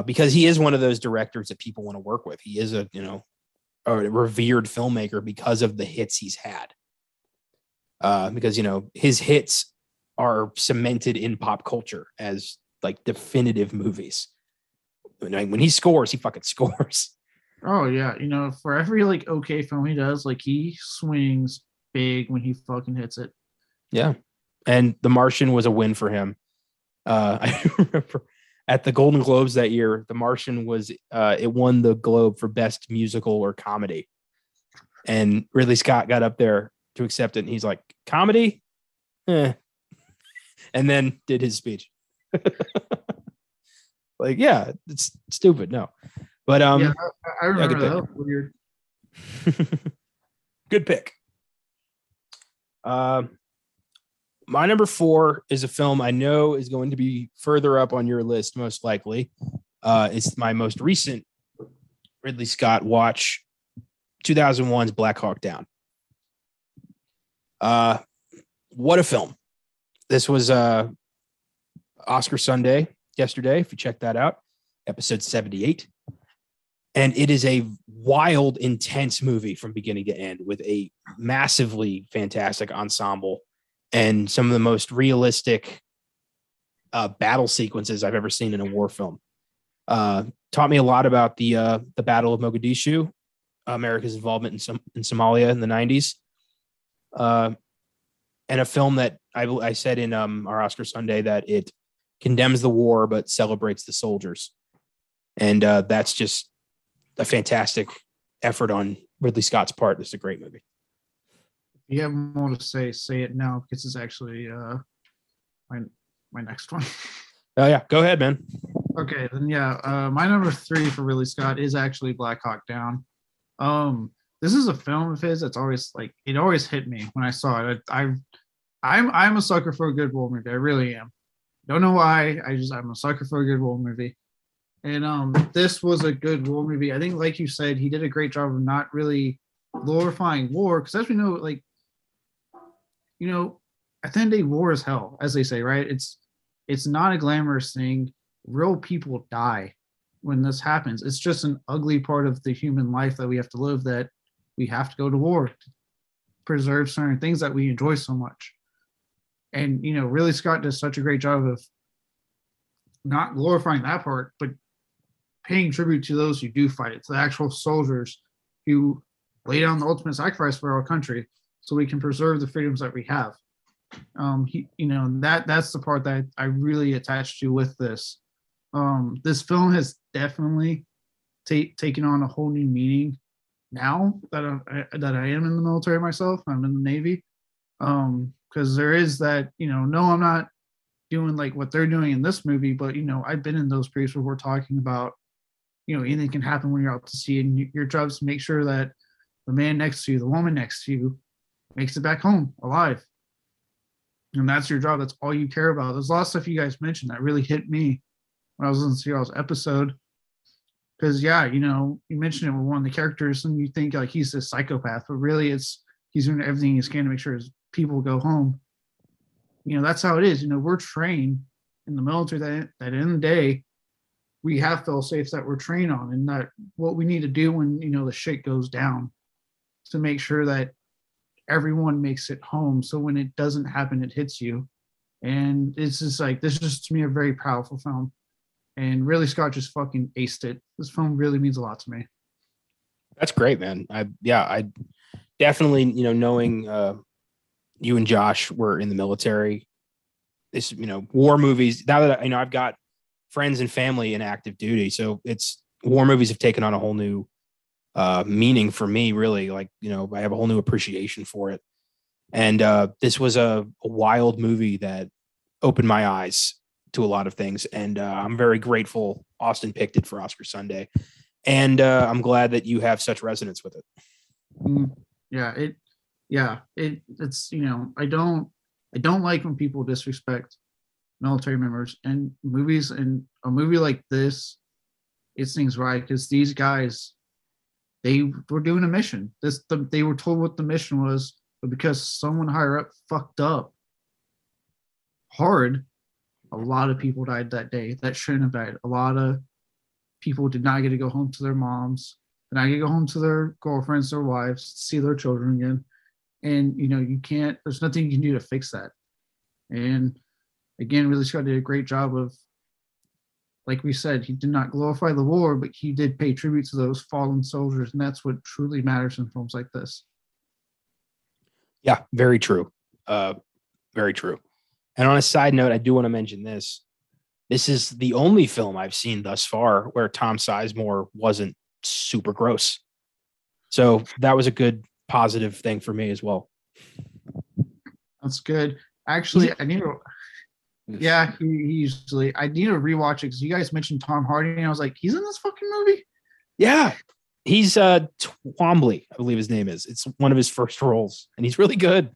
A: Because he is one of those directors that people want to work with. He is a revered filmmaker because of the hits he's had. Because, his hits are cemented in pop culture as definitive movies. When he scores, he fucking scores.
B: Oh yeah. For every okay film he does, he swings big when he fucking hits it.
A: Yeah. And The Martian was a win for him. I remember at the Golden Globes that year, The Martian it won the Globe for best musical or comedy. And Ridley Scott got up there to accept it. And he's like, comedy? And then did his speech. Yeah, it's stupid. No, but
B: yeah, I remember that was weird.
A: Good pick. My number 4 is a film I know is going to be further up on your list, most likely. It's my most recent Ridley Scott watch, 2001's Black Hawk Down. What a film. This was Oscar Sunday yesterday, if you check that out, episode 78. And it is a wild, intense movie from beginning to end with a massively fantastic ensemble and some of the most realistic battle sequences I've ever seen in a war film. Taught me a lot about the Battle of Mogadishu, America's involvement in Somalia in the 90s. And a film that I said in our Oscar Sunday that it condemns the war but celebrates the soldiers. And that's just a fantastic effort on Ridley Scott's part. This is a great movie.
B: If you have more to say it now, because it's actually my next one.
A: Oh yeah, go ahead, man.
B: Okay, then yeah, my number 3 for Ridley Scott is actually Black Hawk Down. This is a film of his that's always it always hit me when I saw it. I'm a sucker for a good war movie. I really am. Don't know why. I'm a sucker for a good war movie. And this was a good war movie. I think, like you said, he did a great job of not really glorifying war, because as we know, at the end of the day, war is hell, as they say, right? It's not a glamorous thing. Real people die when this happens. It's just an ugly part of the human life that we have to live, that we have to go to war to preserve certain things that we enjoy so much. And, really Scott does such a great job of not glorifying that part, but paying tribute to those who do fight it, to the actual soldiers who lay down the ultimate sacrifice for our country so we can preserve the freedoms that we have. That's the part that I really attached to with this. This film has definitely taken on a whole new meaning now that I am in the military myself. I'm in the Navy. Because there is that, no, I'm not doing like what they're doing in this movie, but I've been in those periods where we're talking about, anything can happen when you're out to sea, and your job is to make sure that the man next to you, the woman next to you, makes it back home alive. And that's your job. That's all you care about. There's a lot of stuff you guys mentioned that really hit me when I was listening to y'all's episode. Because you mentioned it with one of the characters, and you think like he's a psychopath, but really he's doing everything he can to make sure his people go home. That's how it is. We're trained in the military that at the end of the day, we have fail safes that we're trained on, and that what we need to do when the shit goes down to make sure that everyone makes it home. So when it doesn't happen, it hits you. And it's just like, this is just to me a very powerful film. And Ridley Scott just fucking aced it. This film really means a lot to me.
A: That's great, man. I definitely, knowing you and Josh were in the military, this, war movies, now that I've got friends and family in active duty. So it's war movies have taken on a whole new meaning for me, really. Like, I have a whole new appreciation for it. And this was a wild movie that opened my eyes to a lot of things. And I'm very grateful Austin picked it for Oscar Sunday. And I'm glad that you have such resonance with it.
B: It's I don't like when people disrespect military members and movies, and a movie like this, it's things right, because these guys, they were doing a mission. They were told what the mission was, but because someone higher up fucked up hard, a lot of people died that day that shouldn't have died. A lot of people did not get to go home to their moms, did not get to go home to their girlfriends, their wives, see their children again. And you can't, there's nothing you can do to fix that. And again, Ridley Scott did a great job of, like we said, he did not glorify the war, but he did pay tribute to those fallen soldiers. And that's what truly matters in films like this.
A: Yeah, very true. Very true. And on a side note, I do want to mention this. This is the only film I've seen thus far where Tom Sizemore wasn't super gross. So that was a good positive thing for me as well.
B: That's good. Actually, I need to. Yeah, he usually. I need to rewatch it because you guys mentioned Tom Hardy, and I was like, he's in this fucking movie.
A: Yeah, he's Twombly, I believe his name is. It's one of his first roles, and he's really good.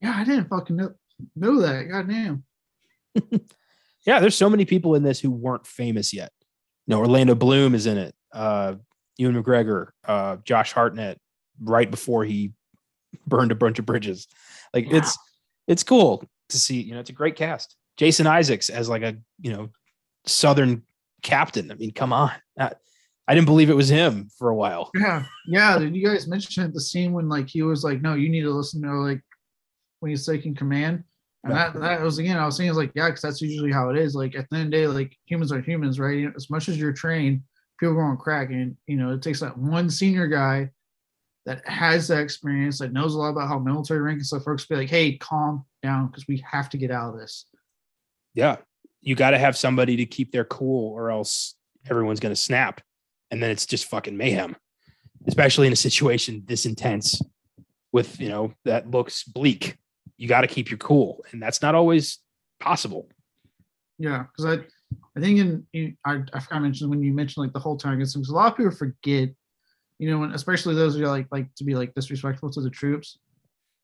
B: Yeah, I didn't fucking know that. Goddamn.
A: Yeah, there's so many people in this who weren't famous yet. Orlando Bloom is in it. Ewan McGregor, Josh Hartnett, right before he burned a bunch of bridges. Like, wow. It's cool to see. It's a great cast. Jason Isaacs as like a Southern captain. I mean, come on. I didn't believe it was him for a while. Yeah.
B: Did you guys mention the scene when like he was like, no, you need to listen to like when he's taking command? And that was, again, I was saying, like, yeah, because that's usually how it is. Like, at the end of the day, like, humans are humans, right? As much as you're trained, people go on crack. And, it takes that one senior guy that has that experience, that knows a lot about how military rank and stuff works, to be like, hey, calm down, because we have to get out of this.
A: Yeah. You got to have somebody to keep their cool, or else everyone's going to snap. And then it's just fucking mayhem, especially in a situation this intense with, that looks bleak. You got to keep your cool, and that's not always possible.
B: Yeah, because I think I forgot to mention when you mentioned like the whole time, because a lot of people forget, when, especially those who like to be like disrespectful to the troops,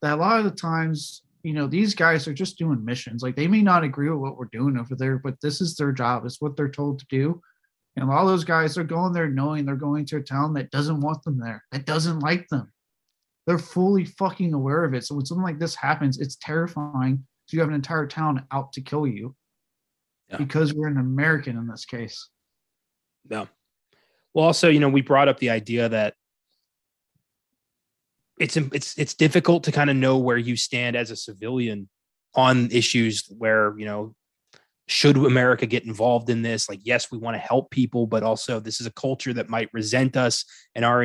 B: that a lot of the times, these guys are just doing missions. Like, they may not agree with what we're doing over there, but this is their job. It's what they're told to do. And a lot of those guys are going there knowing they're going to a town that doesn't want them there, that doesn't like them. They're fully fucking aware of it. So when something like this happens, it's terrifying. So you have an entire town out to kill you because we're an American in this case.
A: Yeah. Well, also, we brought up the idea that it's difficult to kind of know where you stand as a civilian on issues where, should America get involved in this? Like, yes, we want to help people, but also this is a culture that might resent us, and our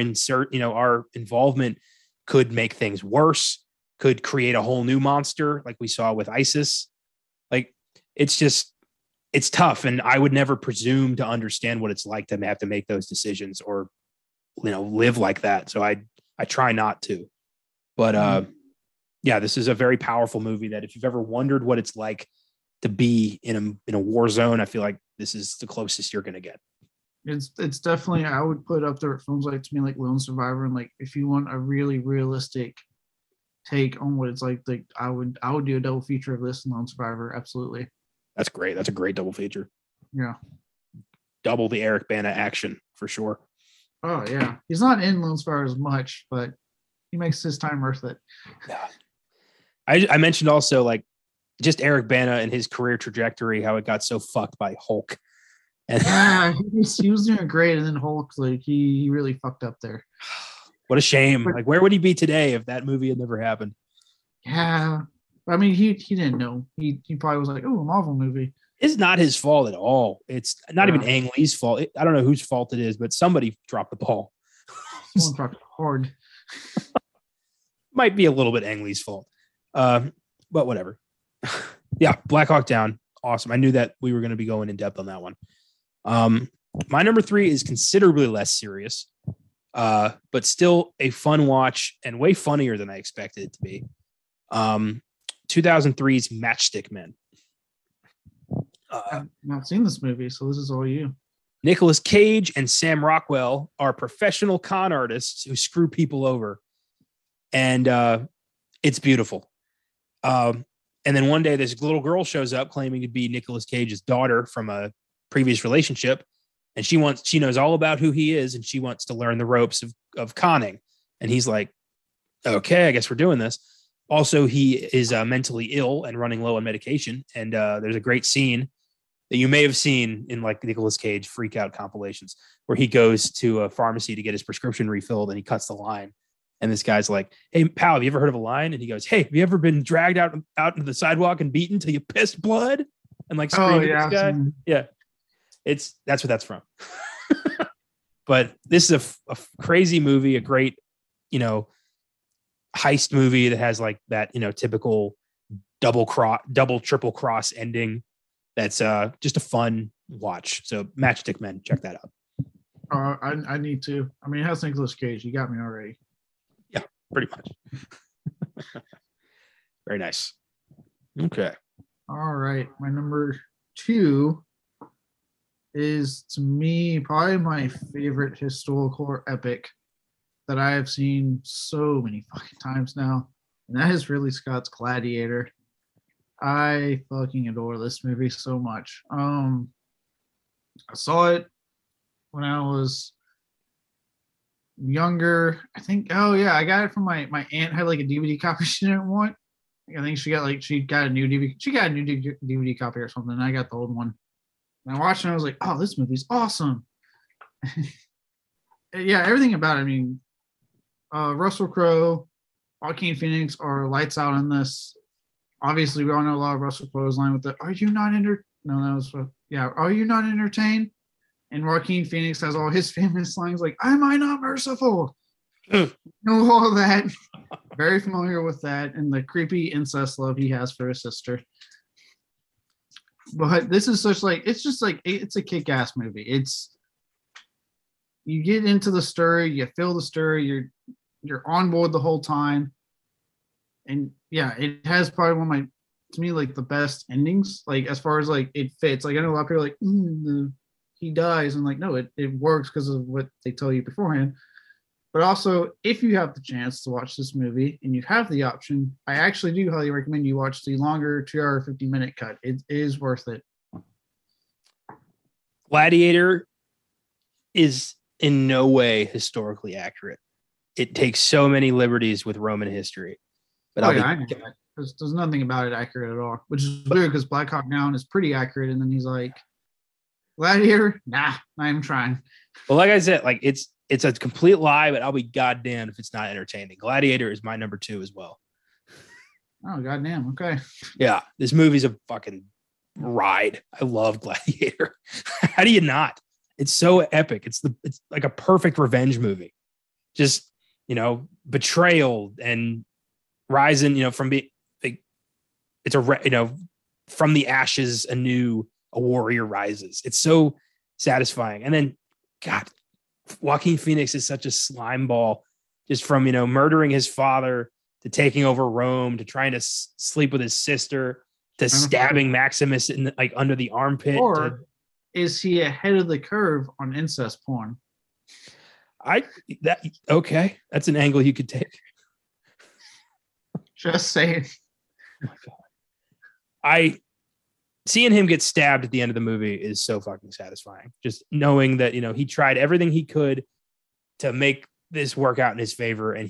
A: involvement could make things worse, could create a whole new monster like we saw with ISIS. Like, it's tough. And I would never presume to understand what it's like to have to make those decisions or, live like that. So I try not to, but yeah, this is a very powerful movie that if you've ever wondered what it's like to be in a war zone, I feel like this is the closest you're going to get.
B: It's definitely, I would put up there films like, to me, like Lone Survivor. And like, if you want a really realistic take on what it's like I would do a double feature of this and Lone Survivor. Absolutely.
A: That's great. That's a great double feature.
B: Yeah.
A: Double the Eric Bana action for sure.
B: Oh yeah. He's not in Lone Survivor as much, but he makes his time worth it.
A: Yeah. I mentioned also like just Eric Bana and his career trajectory, how it got so fucked by Hulk. And
B: yeah, he was doing great, and then Hulk, like he really fucked up there.
A: What a shame. Like, where would he be today if that movie had never happened?
B: Yeah. I mean, he didn't know. He probably was like, oh, a Marvel movie.
A: It's not his fault at all. It's not even Ang Lee's fault. I don't know whose fault it is, but somebody dropped the ball.
B: Someone dropped it hard.
A: Might be a little bit Ang Lee's fault. But whatever. Yeah, Black Hawk Down. Awesome. I knew that we were going to be going in depth on that one. My number 3 is considerably less serious, but still a fun watch and way funnier than I expected it to be. 2003's Matchstick Men.
B: I've not seen this movie, so this is all you.
A: Nicolas Cage and Sam Rockwell are professional con artists who screw people over. And it's beautiful. And then one day this little girl shows up claiming to be Nicolas Cage's daughter from a previous relationship. And she knows all about who he is, and she wants to learn the ropes of conning. And he's like, okay, I guess we're doing this. Also, he is mentally ill and running low on medication. And there's a great scene that you may have seen in like Nicolas Cage freak out compilations where he goes to a pharmacy to get his prescription refilled and he cuts the line. And this guy's like, hey, pal, have you ever heard of a line? And he goes, hey, have you ever been dragged out into the sidewalk and beaten till you pissed blood? And like, screaming at this guy. Yeah. That's what that's from. But this is a crazy movie, a great, heist movie that has like that, typical double, triple cross ending. That's just a fun watch. So Matchstick Men, check that out.
B: I need to. I mean, it has Nicolas Cage. You got me already.
A: Yeah, pretty much. Very nice. Okay.
B: All right. My number 2 is, to me, probably my favorite historical epic that I have seen so many fucking times now. And that is Ridley Scott's Gladiator. I fucking adore this movie so much. I saw it when I was younger. I think, I got it from my aunt. Had like a DVD copy she didn't want. I think she got a new DVD copy or something, and I got the old one. And I watched it and I was like, oh, this movie's awesome. Yeah, everything about it. I mean, Russell Crowe, Joaquin Phoenix are lights out in this. Obviously, we all know a lot of Russell Crowe's line with the "Are you not Are you not entertained?" And Joaquin Phoenix has all his famous lines like, "Am I not merciful?" Know all that. Very familiar with that, and the creepy incest love he has for his sister. But this is it's a kick-ass movie. You get into the story, you feel the story, you're on board the whole time. And yeah, it has probably one of to me, like the best endings, like as far as like it fits. Like I know a lot of people are like, he dies, and like, no, it works because of what they tell you beforehand. But also, if you have the chance to watch this movie and you have the option, I actually do highly recommend you watch the longer 2-hour 50-minute cut. It is worth it.
A: Gladiator is in no way historically accurate. It takes so many liberties with Roman history. But
B: I know that. There's nothing about it accurate at all, which is weird because Black Hawk Down is pretty accurate, and then he's like, Gladiator? Nah, not even trying.
A: Well, like I said, like it's a complete lie, but I'll be goddamn if it's not entertaining. Gladiator is my number 2 as well.
B: Oh, goddamn. Okay.
A: Yeah, this movie's a fucking ride. I love Gladiator. How do you not? It's so epic. It's like a perfect revenge movie. Just, betrayal and rising, from being like, from the ashes a warrior rises. It's so satisfying. And then, God, Joaquin Phoenix is such a slime ball, just from, murdering his father to taking over Rome to trying to sleep with his sister to stabbing Maximus in under the armpit.
B: Or is he ahead of the curve on incest porn?
A: Okay. That's an angle you could take.
B: Just saying.
A: Oh my God. Seeing him get stabbed at the end of the movie is so fucking satisfying. Just knowing that, he tried everything he could to make this work out in his favor, and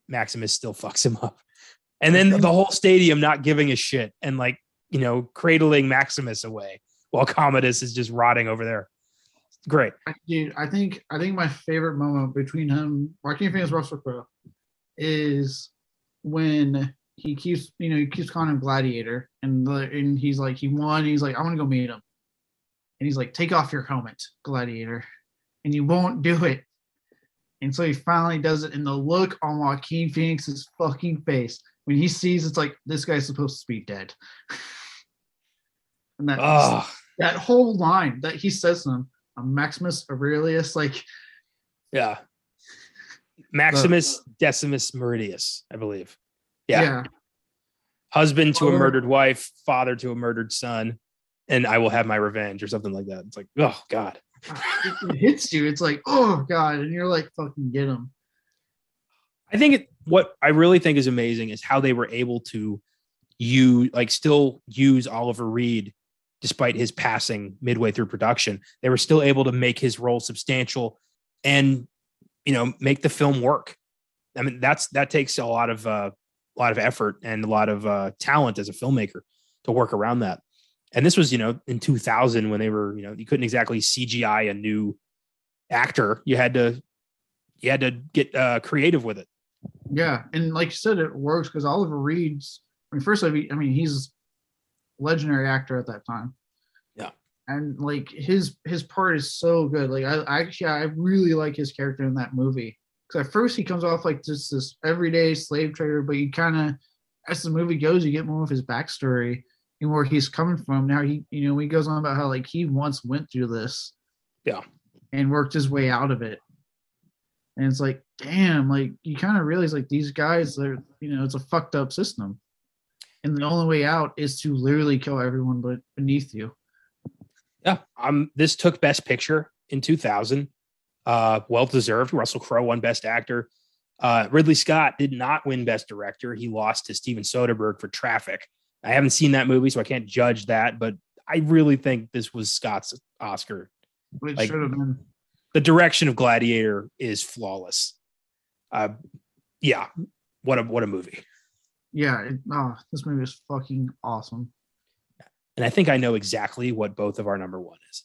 A: Maximus still fucks him up. And then the whole stadium not giving a shit and cradling Maximus away while Commodus is just rotting over there. Great.
B: Dude, I think my favorite moment between him, Joaquin Phoenix, Russell Crowe, is when he keeps calling him Gladiator, and he's like, he won. He's like, I want to go meet him, and he's like, take off your helmet, Gladiator, and you won't do it. And so he finally does it, and the look on Joaquin Phoenix's fucking face when he sees it's like, this guy's supposed to be dead. And that whole line that he says to him, Maximus Aurelius,
A: yeah, Maximus Decimus Meridius, I believe. Yeah. Husband to a murdered wife, father to a murdered son, and I will have my revenge, or something like that. It's like, oh God.
B: It hits you. It's like, oh God, and you're like, fucking get him.
A: I think what I really think is amazing is how they were able to still use Oliver Reed despite his passing midway through production. They were still able to make his role substantial and, make the film work. I mean, that takes a lot of effort and a lot of talent as a filmmaker to work around that. And this was, in 2000 when they were, you couldn't exactly CGI a new actor. You had to get creative with it.
B: Yeah. And like you said, it works because Oliver Reed's, he's a legendary actor at that time.
A: Yeah.
B: And his part is so good. I really like his character in that movie. Because at first he comes off like just this everyday slave trader, but you kind of, as the movie goes, you get more of his backstory and where he's coming from. Now he goes on about how he once went through this, and worked his way out of it. And it's like, damn, you kind of realize these guys, they're, it's a fucked up system, and the only way out is to literally kill everyone but beneath you.
A: Yeah, this took Best Picture in 2000. Well deserved. Russell Crowe won Best Actor. Ridley Scott did not win Best Director. He lost to Steven Soderbergh for Traffic. I haven't seen that movie, so I can't judge that, but I really think this was Scott's Oscar.
B: It should have been.
A: The direction of Gladiator is flawless. Yeah, what a movie.
B: Yeah, this movie is fucking awesome.
A: And I think I know exactly what both of our number one is.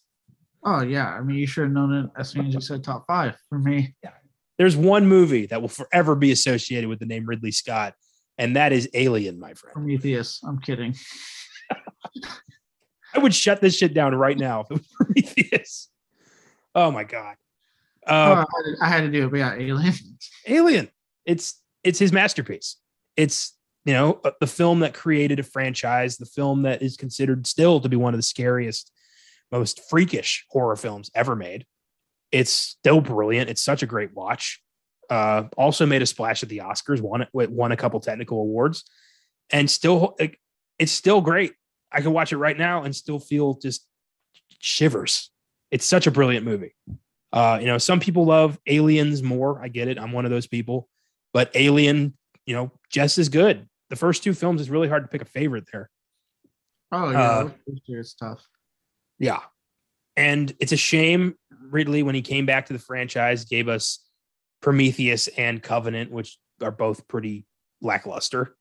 B: Oh, yeah. You should have known it as soon as you said top 5 for me.
A: Yeah. There's one movie that will forever be associated with the name Ridley Scott, and that is Alien, my friend.
B: Prometheus. I'm kidding.
A: I would shut this shit down right now if it was Prometheus. Oh, my God.
B: I had to do it, but yeah, Alien.
A: Alien. It's his masterpiece. It's, the film that created a franchise, the film that is considered still to be one of the scariest, most freakish horror films ever made. It's still brilliant. It's such a great watch. Also made a splash at the Oscars, won a couple technical awards, and still, it's still great. I can watch it right now and still feel just shivers. It's such a brilliant movie. Some people love Aliens more. I get it. I'm one of those people, but Alien, just as good. The first two films is really hard to pick a favorite there.
B: Oh yeah, it's tough.
A: Yeah. And it's a shame Ridley, when he came back to the franchise, gave us Prometheus and Covenant, which are both pretty lackluster.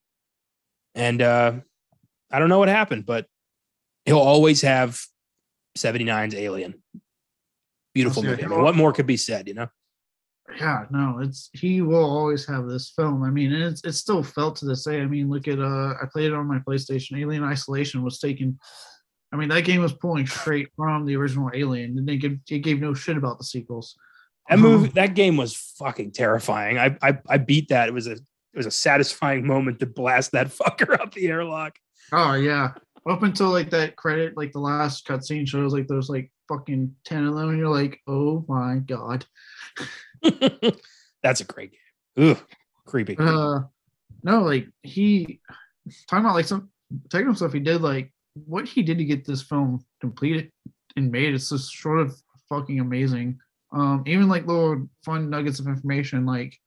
A: And I don't know what happened, but he'll always have 79's Alien. Beautiful movie. What more could be said,
B: Yeah, no, he will always have this film. And it's still felt to this day. Look at I played it on my PlayStation. Alien Isolation was taken I mean, that game was pulling straight from the original Alien, and it gave no shit about the sequels.
A: That game was fucking terrifying. I beat that. It was a satisfying moment to blast that fucker up the airlock.
B: Oh yeah, up until like that credit, like the last cutscene shows like there's like fucking 10 of them, and you're like, oh my god.
A: That's a great game. Ugh, creepy.
B: No, like he talking about like some technical stuff he did, like what he did to get this film completed and made. It's just sort of fucking amazing. Even like little fun nuggets of information, like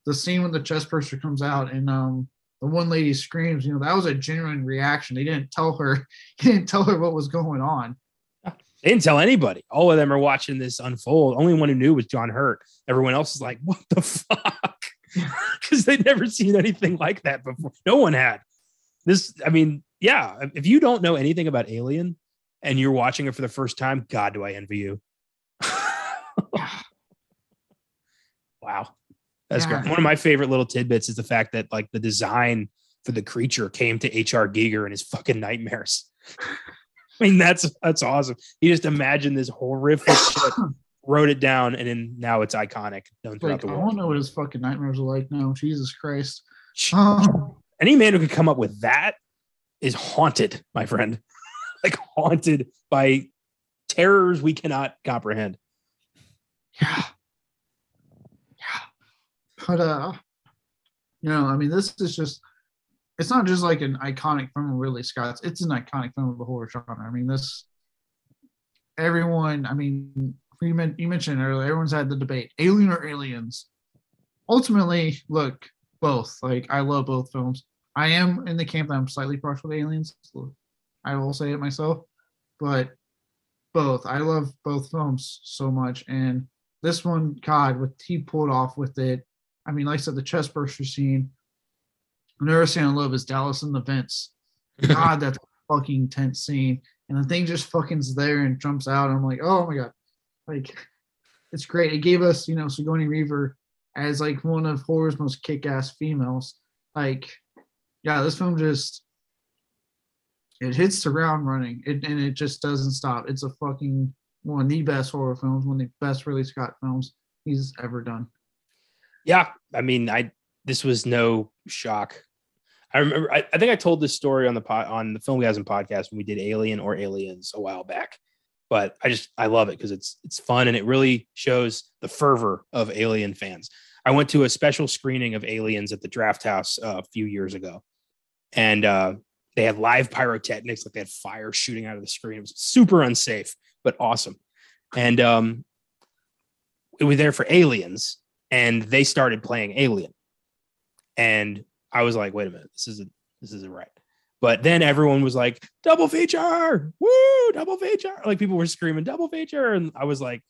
B: the scene when the chest burster comes out and the one lady screams, that was a genuine reaction. He didn't tell her what was going on.
A: They didn't tell anybody. All of them are watching this unfold. Only one who knew was John Hurt. Everyone else is like, what the fuck? Because they'd never seen anything like that before. No one had. This, I mean, yeah, if you don't know anything about Alien and you're watching it for the first time, God, do I envy you. Wow. That's great. One of my favorite little tidbits is the fact that like the design for the creature came to H.R. Giger in his fucking nightmares. I mean, that's awesome. He just imagined this horrific shit, wrote it down, and then now it's iconic. Known throughout the world.
B: I don't know what his fucking nightmares are like now. Jesus Christ.
A: Any man who could come up with that is haunted, my friend. Like haunted by terrors we cannot comprehend.
B: Yeah. But I mean, this is just, it's not just like an iconic film of Ridley Scott's, it's an iconic film of the horror genre. I mean, you mentioned earlier, everyone's had the debate, Alien or Aliens. Ultimately, look, both. Like, I love both films. I am in the camp that I'm slightly partial to Aliens. I will say it myself, but both. I love both films so much, and this one, God, what he pulled off with it. I mean, like I said, the chest burster scene. Another scene I love is Dallas in the vents. God, that's a fucking tense scene. And the thing just fucking's there and jumps out. And I'm like, oh my God. Like, it's great. It gave us, Sigourney Weaver as like one of horror's most kick-ass females. Like, yeah, this film just, it hits the ground running. And it just doesn't stop. It's a fucking one of the best horror films, one of the best Ridley Scott films he's ever done.
A: Yeah, I mean, this was no shock. I remember, I think I told this story on the Filmgazm podcast when we did Alien or Aliens a while back. But I love it because it's fun and it really shows the fervor of Alien fans. I went to a special screening of Aliens at the Draft House a few years ago, and they had live pyrotechnics, like they had fire shooting out of the screen. It was super unsafe, but awesome. And we were there for Aliens. And they started playing Alien. And I was like, wait a minute, this isn't right. But then everyone was like, double feature, woo, double feature. Like people were screaming, double feature. And I was like,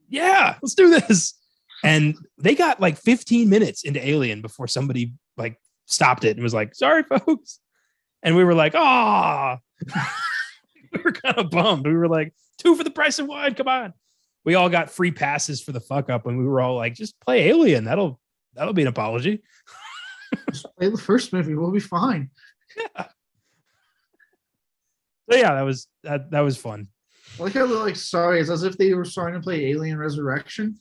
A: yeah, let's do this. And they got like 15 minutes into Alien before somebody like stopped it and was like, sorry, folks. And we were like, ah, we were kind of bummed. We were like, 2 for the price of 1. Come on. We all got free passes for the fuck up, and we were all like, just play Alien. That'll be an apology.
B: Just play the first movie. We'll be fine.
A: Yeah. So yeah, that was fun.
B: I like how they're like, sorry. It's as if they were starting to play Alien Resurrection.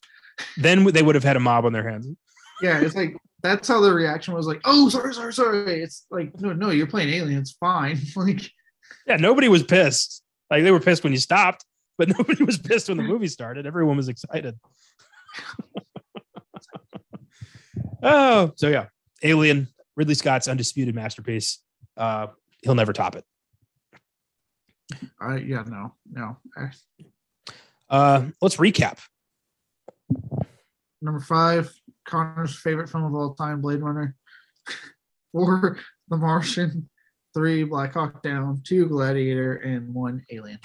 A: Then they would have had a mob on their hands.
B: Yeah, it's like, that's how the reaction was like, oh, sorry. It's like, no, you're playing Alien. It's fine. Like,
A: yeah, nobody was pissed. Like they were pissed when you stopped. But nobody was pissed when the movie started. Everyone was excited. Oh, so yeah. Alien, Ridley Scott's undisputed masterpiece. He'll never top it.
B: No.
A: Let's recap.
B: Number 5, Connor's favorite film of all time, Blade Runner. 4, The Martian. 3, Black Hawk Down. 2, Gladiator. And 1, Alien.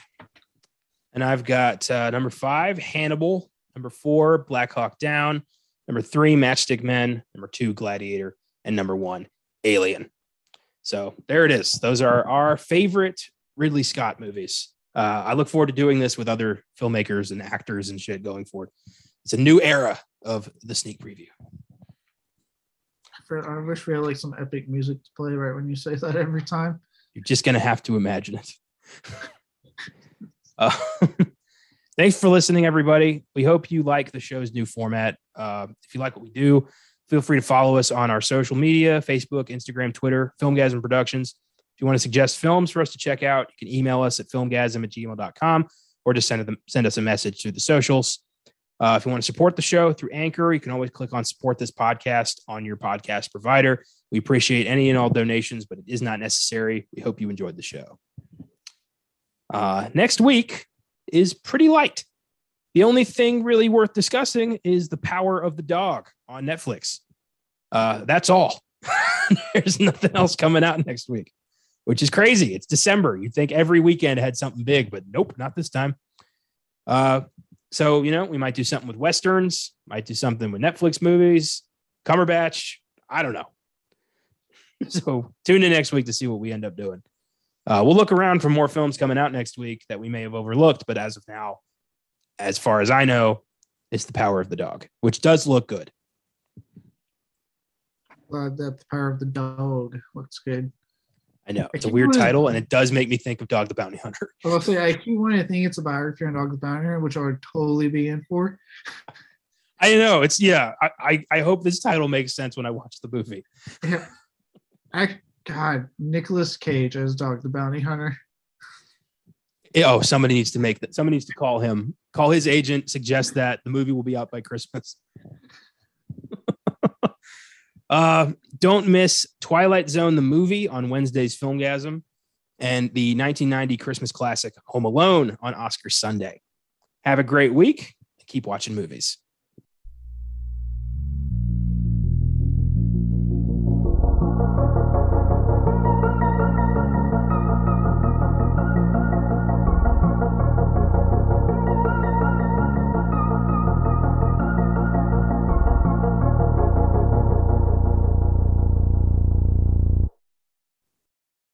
A: And I've got number 5, Hannibal. Number 4, Black Hawk Down. Number 3, Matchstick Men. Number 2, Gladiator. And number 1, Alien. So there it is. Those are our favorite Ridley Scott movies. I look forward to doing this with other filmmakers and actors and shit going forward. It's a new era of the sneak preview.
B: I wish we had like some epic music to play right when you say that every time.
A: You're just going to have to imagine it. Uh, thanks for listening, everybody. We hope you like the show's new format. If you like what we do, feel free to follow us on our social media, Facebook, Instagram, Twitter, Filmgazm Productions. If you want to suggest films for us to check out, you can email us at filmgazm@gmail.com or just send us a message through the socials. If you want to support the show through Anchor, you can always click on support this podcast on your podcast provider. We appreciate any and all donations, but it is not necessary. We hope you enjoyed the show. Next week is pretty light. The only thing really worth discussing is The Power of the Dog on Netflix. That's all. There's nothing else coming out next week, which is crazy. It's December. You'd think every weekend had something big, but nope, not this time. So, we might do something with Westerns, might do something with Netflix movies, Cumberbatch. I don't know. So tune in next week to see what we end up doing. We'll look around for more films coming out next week that we may have overlooked, but as of now, as far as I know, it's The Power of the Dog, which does look good.
B: Glad that The Power of the Dog looks good.
A: I know. It's a weird title, and it does make me think of Dog the Bounty Hunter.
B: I'll say I keep wanting to think it's a biography on Dog the Bounty Hunter, which I would totally be in for.
A: I know. I hope this title makes sense when I watch the movie.
B: Yeah. God, Nicolas Cage as Dog the Bounty Hunter.
A: Oh, somebody needs to make that. Somebody needs to call him, call his agent, suggest that the movie will be out by Christmas. Don't miss Twilight Zone, the movie, on Wednesday's Filmgazm, and the 1990 Christmas classic Home Alone on Oscar Sunday. Have a great week. Keep watching movies.